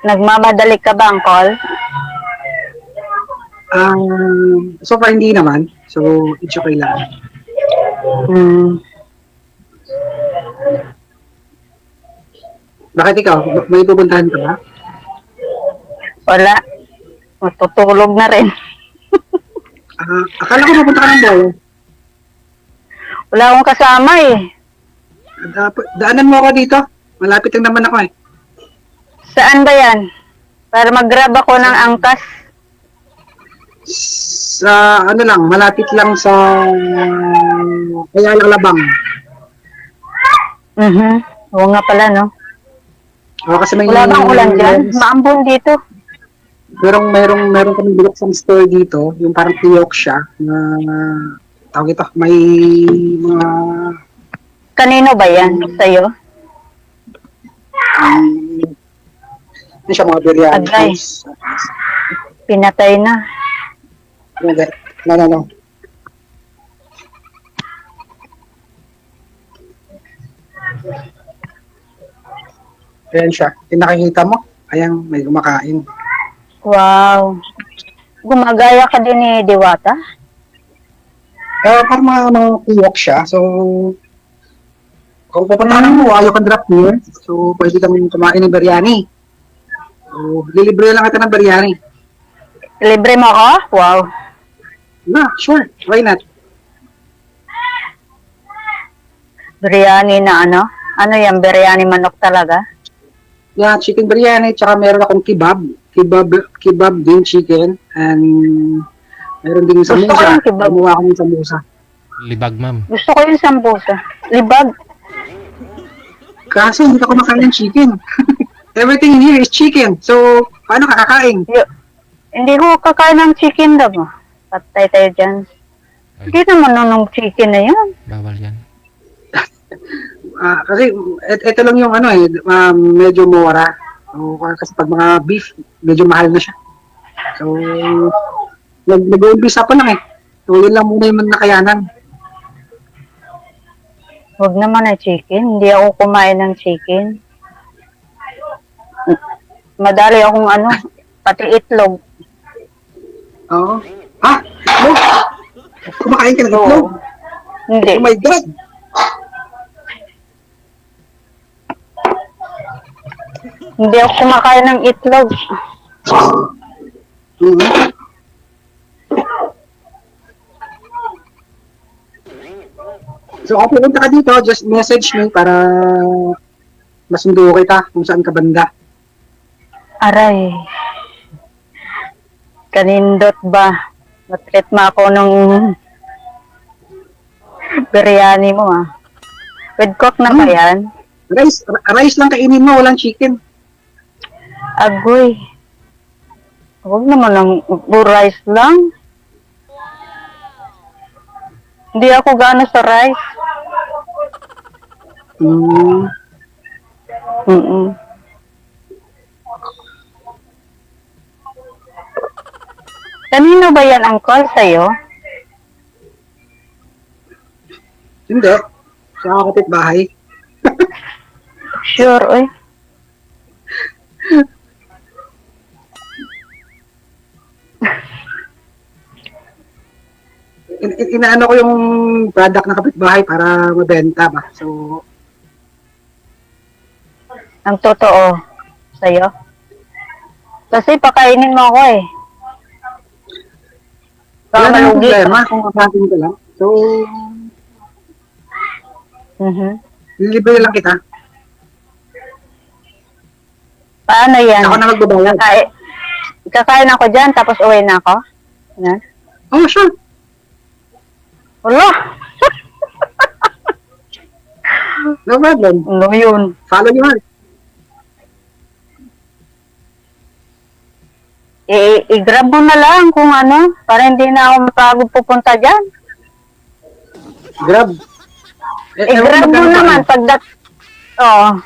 Nagmamadali ka ba, Uncle? So far hindi naman. So, it's okay lang. Hmm. Bakit ikaw? May pupuntahan ka ba? Wala. Matutulog na rin. Akala ko pupunta ka ng bayan. Wala akong kasama eh. Daanan mo ako dito. Malapit lang naman ako eh. Saan ba yan? Para mag-grab ako ng angkas. Sa ano lang, malapit lang sa Kayalang Labang. Oo nga pala, no? Kasi may Wala bang ulan dyan? Maambon dito. Merong kami bulaksang store dito, yung parang tiyok siya na tawag ito, may mga Kanino ba yan? Sa'yo? ano siya, mga biryani. Agay. Pinatay na. No. Ayan siya. Nakikita mo? Ayan, may kumakain. Wow. Gumagaya ka din ni Diwata? Parang mga tiyok siya. So, kung pupunta mo, ayaw kang drop here. So, pwede kami kumain ng biryani. So, lilibre lang kita ng biryani. Libre mo ako? Wow. Sure. Why not? Biryani na ano? Ano yan? Biryani manok talaga? Yeah, chicken biryani. Tsaka meron akong kebab. Kebab din, chicken. And meron din yung Gusto ko samosa. yung kebab. Gumawa ako ng samosa. Libag, ma'am. Gusto ko yung sambusa. Libag. Kaso hindi ka kumakain ng chicken. Everything here is chicken. So, paano kakakain? Hindi ko kakain ng chicken daw. Patay tayo dyan. Hindi naman nung chicken na yan. Bawal yan. Kasi ito lang yung medyo mura. So, kasi pag mga beef, medyo mahal na siya. So, nag-uumpisa pa lang eh. So, yun lang muna yung nakayanan. Huwag naman na chicken. Hindi ako kumain ng chicken. Madali akong pati itlog. Oo. Itlog? Kumakain ka ng itlog? Hindi. Oh my God! Hindi ako kumakain ng itlog. So, kung pupunta ka dito, just message me para masundo kita kung saan ka banda. Aray. Kanindot ba? Matreat mo ako nung biryani mo With cook na ba yan? Rice lang kainin mo, walang chicken. Agoy. Huwag naman ng rice lang. Hindi ako gana sa rice. Kanino ba yan ang call sa'yo? Hindi. Sa kapitbahay. Sure, oy. Inaano ko yung product ng kapitbahay para mabenta ba. So, Ang totoo sa'yo? Kasi pakainin mo ako eh. wala Baka na yung malugi problema ka. kung kakain ka lang. So, lilibre lang kita. Paano yan? Ako na magbabayad. Kakain ako dyan, tapos uwi na ako? Yan? Oh, sure. Wala. No problem. Ano yun? Follow your heart. I-grab mo na lang kung para hindi na ako mapagod pupunta dyan. Grab. I-grab mo naman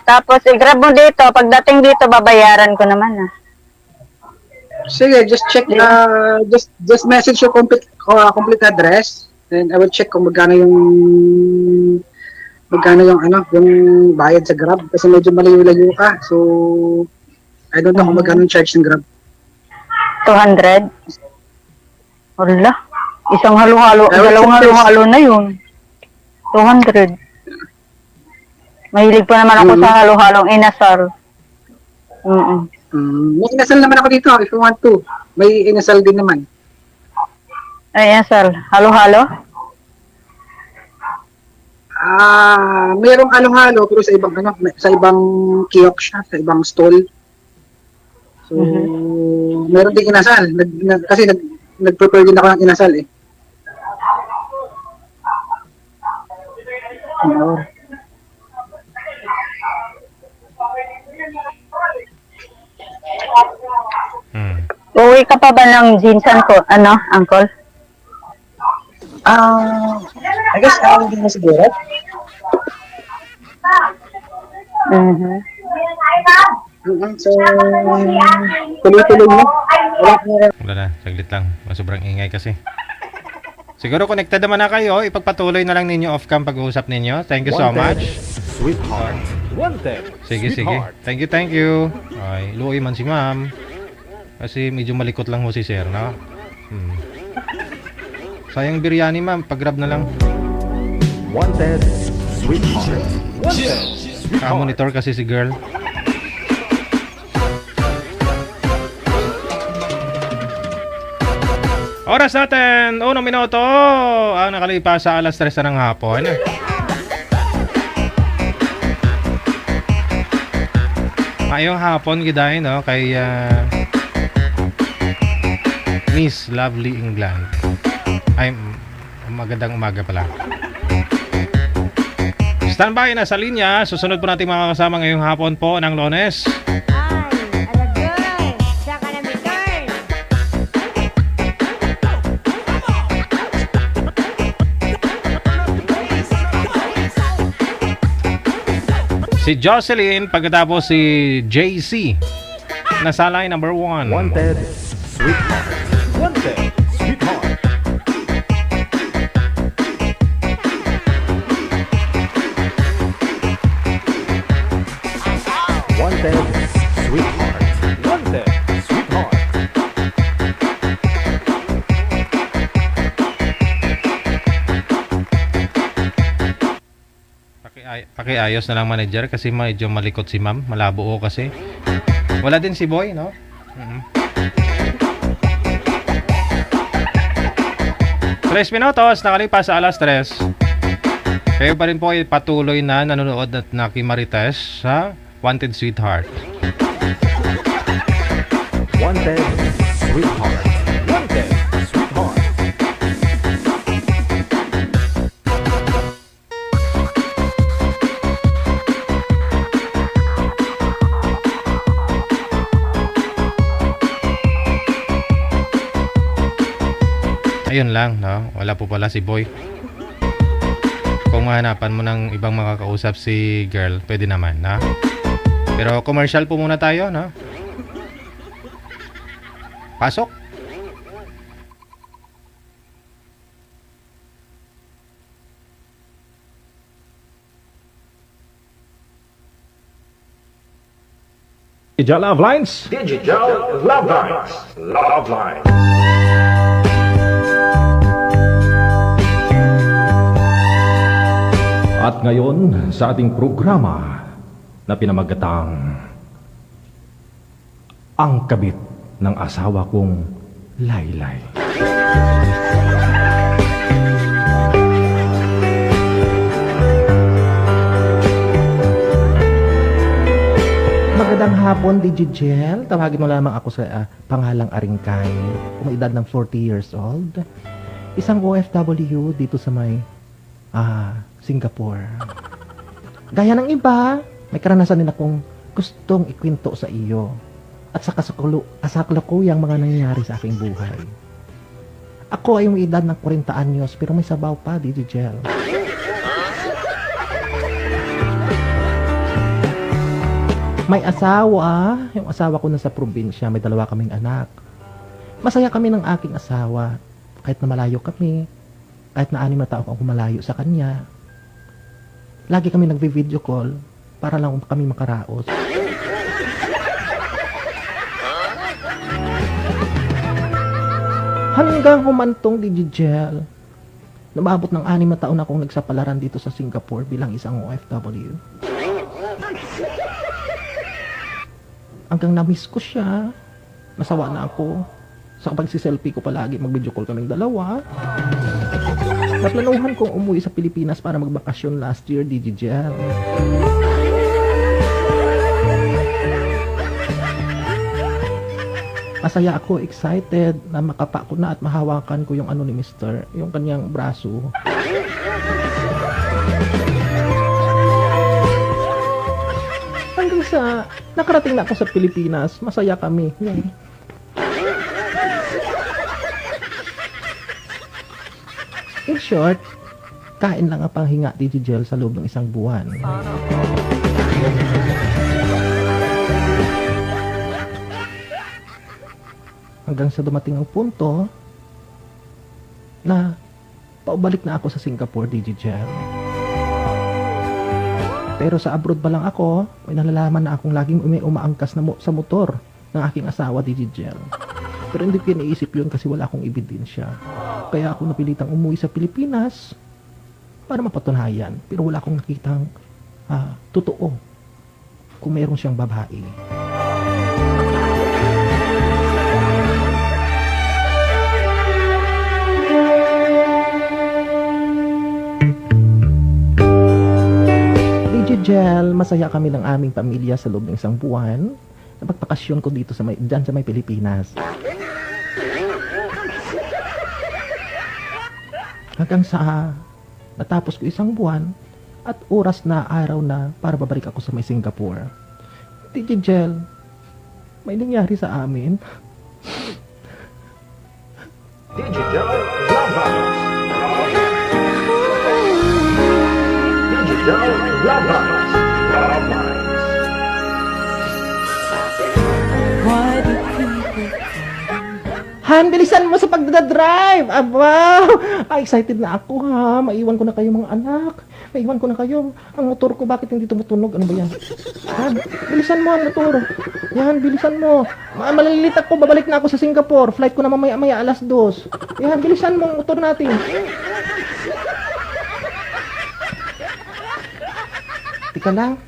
tapos i-grab mo dito. Pagdating dito, babayaran ko naman Sige, just check, just message your complete address. Then I will check kung magkano yung yung bayad sa Grab. Kasi medyo malayo-layo ka. So, I don't know kung magkano yung charge ng Grab. 200? Wala. Isang halo-halo, dalawang halo-halo na yun. 200. Mahilig pa naman ako sa halo-halong inasal. May inasal naman ako dito if you want to. May inasal din naman. Ay, inasal. Halo-halo? Merong halo-halo pero sa ibang sa ibang kiosk siya, sa ibang stall. So, meron din inasal. Kasi nag-prepare din ako ng inasal eh. Uwi ka pa ba ng Jinsan ko? Ano, uncle? I guess hindi na siguro. So, tuloy-tuloy na. Wala na, saglit lang. Sobrang ingay kasi. Siguro connected naman na kayo. Ipagpatuloy na lang ninyo off-cam pag-uusap ninyo. Thank you so much. Sweetheart. Wanted. Sige. Thank you. Ay, luoy man si ma'am. Kasi medyo malikot lang ho si sir, no? Sayang biryani, ma'am. Pag-grab na lang. Wanted. Sweetheart. Wanted. Monitor kasi si girl. Oras natin, 1 minuto ang nakalipas sa alas 3 ng hapon. Ngayong hapon, giday, no? Kay Miss Lovely England. Ay, magandang umaga pala. Standby na sa linya. Susunod po natin mga kasama ngayong hapon po ng Lunes. Si Jocelyn, pagkatapos si JC. Nasa line number 1. Wanted. Sweetheart. Wanted. Sweetheart. Wanted. Sweetheart. Wanted. Sweetheart. Pakiayos na lang manager kasi medyo malikot si ma'am. Malabo o kasi. Wala din si boy, no? 3 minutos, nakalipas sa alas 3. Kayo pa rin po ay patuloy na nanonood at nakimarites sa Wanted Sweetheart. Wanted. Sweetheart. Wanted. Sweetheart. Ayun lang, no? Wala po pala si boy. Kung mahanapan mo ng ibang makakausap si girl, pwede naman, na? Pero commercial po muna tayo, no? Pasok. Digital Love Lines. Digital Love Lines. Love Lines. At ngayon sa ating programa na pinamagatang Ang Kabit ng Asawa Kong Laylay. Magandang hapon, Digigel. Tawagin mo lamang ako sa pangalang Aringkay. Kung may edad ng 40 years old. Isang OFW dito sa may Singapore. Gaya ng iba, may karanasan din akong gustong ikwento sa iyo at sa kasaklukuyang mga nangyayari sa aking buhay. Ako ay yung edad ng 40 anyos pero may sabaw pa, Digigel. May asawa, yung asawa ko nasa probinsya, may 2 kaming anak. Masaya kami ng aking asawa kahit na malayo kami, kahit na 6 na taon ako malayo sa kanya. Lagi kami nagvi-video call para lang kami makaraos. Hanggang humantong Digigel. Lumabot ng 6 na taon akong nagsapalaran dito sa Singapore bilang isang OFW. Hanggang na-miss ko siya. Nasawa na ako. Sa pagsiselfie ko palagi, mag-video call kaming dalawa. Naplanuhan kong umuwi sa Pilipinas para magbakasyon last year, Digigel. Masaya ako, excited na makapa ko na at mahawakan ko yung ano ni Mr. Yung kanyang braso. Hanggang sa nakarating na ako sa Pilipinas, masaya kami. Yan. In short, kain lang ang panghinga Digigel sa loob ng isang buwan. Hanggang sa dumating ang punto na paubalik na ako sa Singapore, Digigel. Pero sa abroad pa lang ako, may nalalaman na akong laging umaangkas na sa motor ng aking asawa, Digigel. Pero hindi ko iniisip yun kasi wala akong ebidensya. Kaya ako napilitang umuwi sa Pilipinas para mapatunayan. Pero wala akong nakitang totoo kung meron siyang babae. Digigel, masaya kami ng aming pamilya sa loob ng isang buwan. Napagpakasyon ko dito dyan sa may Pilipinas. Hanggang sa natapos ko isang buwan at oras na araw na para babalik ako sa may Singapore. Digigel, may nangyari sa amin. Digital Lovers. Digital Lovers. Han, bilisan mo sa pagdadrive! Aba! Excited na ako ha! Maiwan ko na kayo mga anak! Maiwan ko na kayo! Ang motor ko bakit hindi tumutunog? Ano ba yan? Han, bilisan mo ang motor! Yan, bilisan mo! Malililit ako, babalik na ako sa Singapore! Flight ko na mamaya-maya 2:00. Yan, bilisan mo ang motor natin! Tika lang!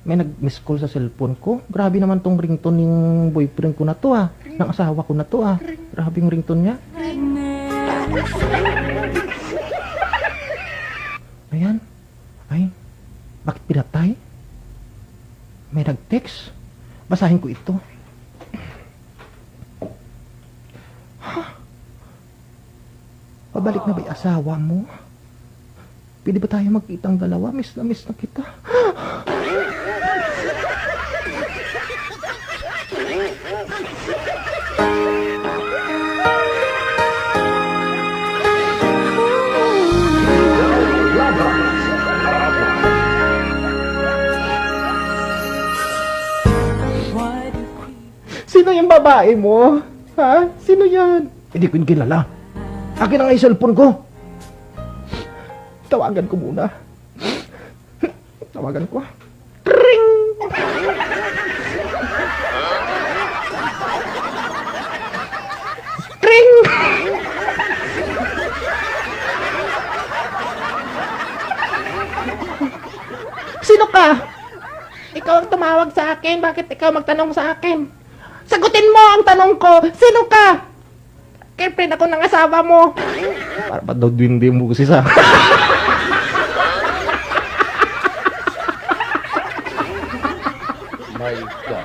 May nag-miss call sa cellphone ko. Grabe naman tong ringtone ng boyfriend ko na to ng asawa ko na to Grabe yung ringtone niya. Ayan. Ay, bakit pinatay? May nag-text. Basahin ko ito. Pabalik na ba yung asawa mo? Pwede ba tayo magkitang dalawa? Miss na kita. Sino yung babae mo? Ha? Sino yan? Hindi ko yung kilala. Akin ang cellphone ko. Tawagan ko muna. Tawagan ko. Ring! Ring! Sino ka? Ikaw ang tumawag sa akin. Bakit ikaw magtanong sa akin? Sagutin mo ang tanong ko. Sino ka? Girlfriend ako ng asawa mo. Para pa daw hindi mo kasi sa... My God.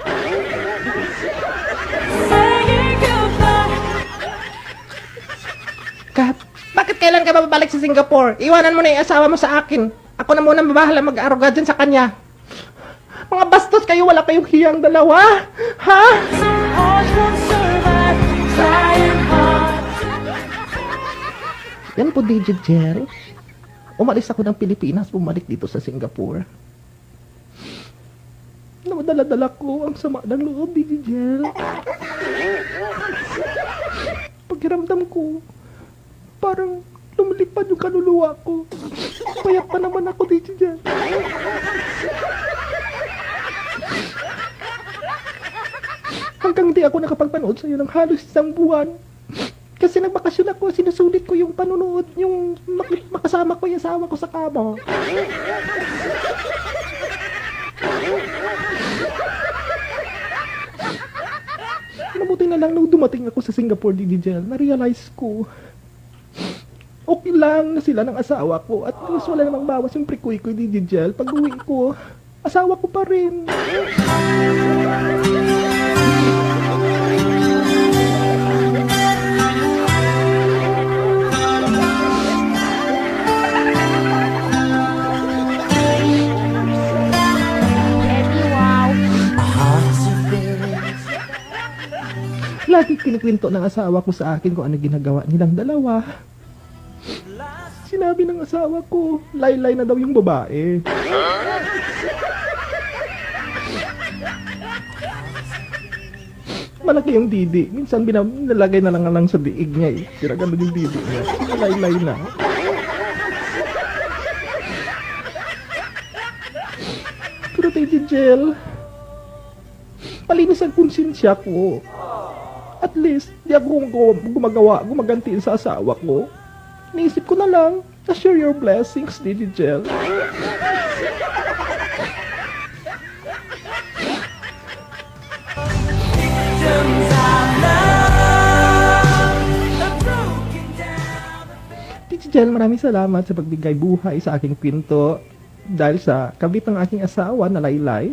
Kat, bakit kailan ka babalik sa Singapore? Iwanan mo na yung asawa mo sa akin. Ako na muna mabahala mag-aruga dyan sa kanya. Mga bastos kayo, wala kayong hiyang dalawa. Ha? Yan po, Digigel. Umalis ako ng Pilipinas, bumalik dito sa Singapore. Namadala-dala ko ang sama ng loob, Digigel. Pakiramdam ko, parang lumilipad yung kaluluwa ko. Payat pa naman ako, Digigel. Hanggang hindi ako nakapagpanood sa'yo ng halos isang buwan. Kasi nagbakasyon ako, sinusulit ko yung panunood, yung makasama ko yung asawa ko sa kama. Mabuti na lang nung dumating ako sa Singapore, DDJ, na-realize ko, okay lang na sila ng asawa ko at mas wala namang bawas yung prikoy ko, DDJ. Pag uwi ko, asawa ko pa rin. Lagi kinikwento ng asawa ko sa akin kung ano ginagawa nilang dalawa. Sinabi ng asawa ko, laylay na daw yung babae. Malaki yung didi. Minsan binalagay na lang sa diig niya eh. Siragan yung didi niya. Laylay na. Pero tayo Jel, malinis ang konsensya ko. At least, di ako gumaganti sa asawa ko. Naisip ko na lang, na-share your blessings, Digigel. Digigel, maraming salamat sa pagbigay buhay sa aking pinto dahil sa kabit ng aking asawa na laylay.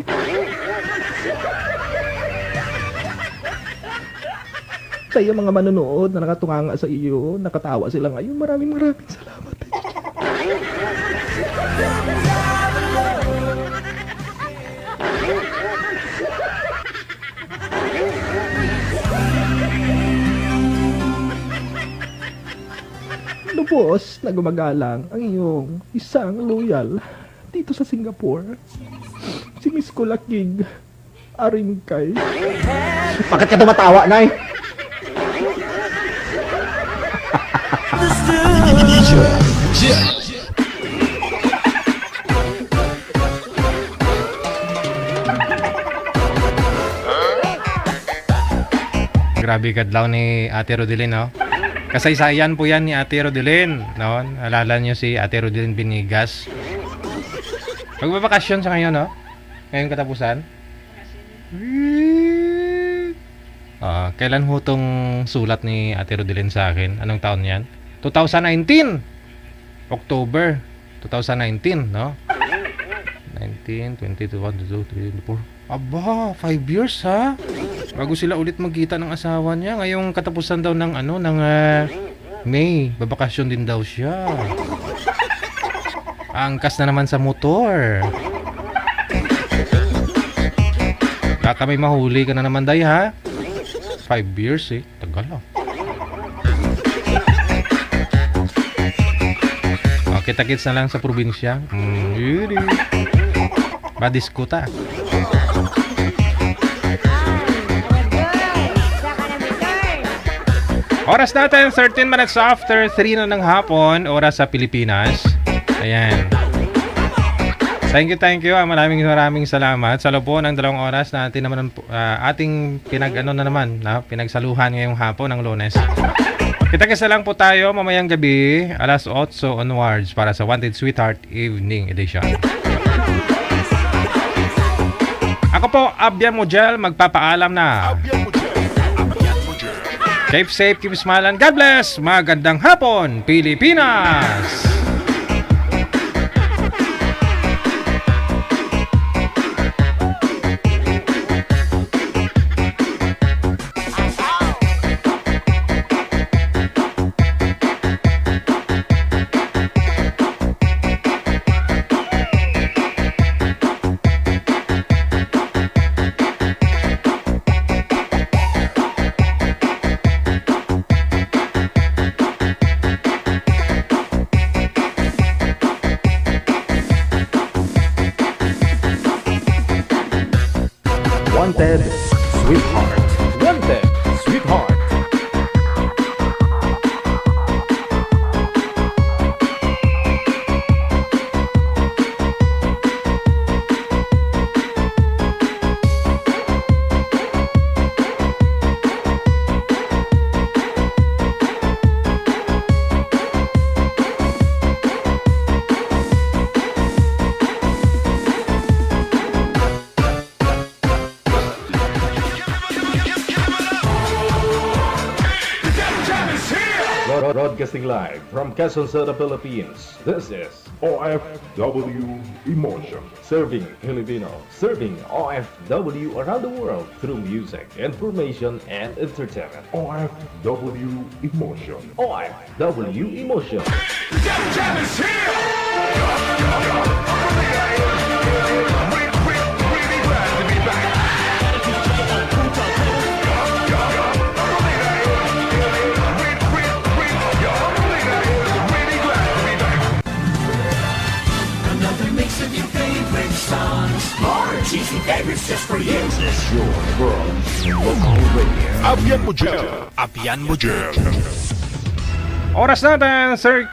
Sa iyo mga manonood na nakatunganga sa iyo, nakatawa sila ngayon. Maraming salamat. Lubos na gumagalang ang iyong isang loyal dito sa Singapore. Si Miss Kulakig Aringkay. Bakit ka tumatawa, Nay? Grabe kadlaw ni Ate Rodelin, no? Kasaysayan po yan ni Ate Rodelin, no? Alala niyo si Ate Rodelin Binigas. Magbabakasyon sa ngayon, no? Ngayong katapusan. Kailan ho tong sulat ni Ate Rodelin sa akin? Anong taon yan? 2019! October 2019, no? 19, 20, 21, 22, 23, 24. Aba, 5 years ha? Bago sila ulit magkita ng asawa niya. Ngayong katapusan daw ng May. Babakasyon din daw siya. Angkas na naman sa motor. Baka may mahuli ka na naman, Day, ha? 5 years eh. Tagal ah. Kita-kits na lang sa probinsya. Badiskuta. Oras natin, 13 minutes after 3 na ng hapon, oras sa Pilipinas. Ayan. Thank you. Maraming salamat. Sa loob po ng 2 oras natin naman ating pinagsaluhan ngayong hapon ng Lunes. Kita-kits na lang po tayo mamayang gabi, alas 8 onwards para sa Wanted Sweetheart Evening Edition. Ako po, Abyan Mujel, magpapaalam na. Keep safe, keep smiling. God bless. Magandang hapon, Pilipinas! Wanted Sweetheart. Wanted Sweetheart. Broadcasting live from Quezon City, Philippines. This is OFW Emotion. Serving Filipino, serving OFW around the world through music, information, and entertainment. OFW Emotion. OFW Emotion. Another mix of your favorite songs. More cheesy favorites just for you. Abian mo dyan. Abian mo dyan. Oras natin, sir,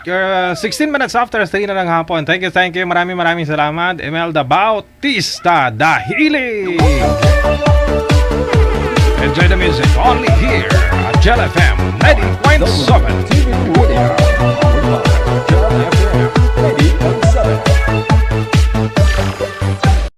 16 minutes after 3 na ng hapon. Thank you. Maraming salamat. Imelda Bautista Dahili. Enjoy the music only here at Gel FM 90.7.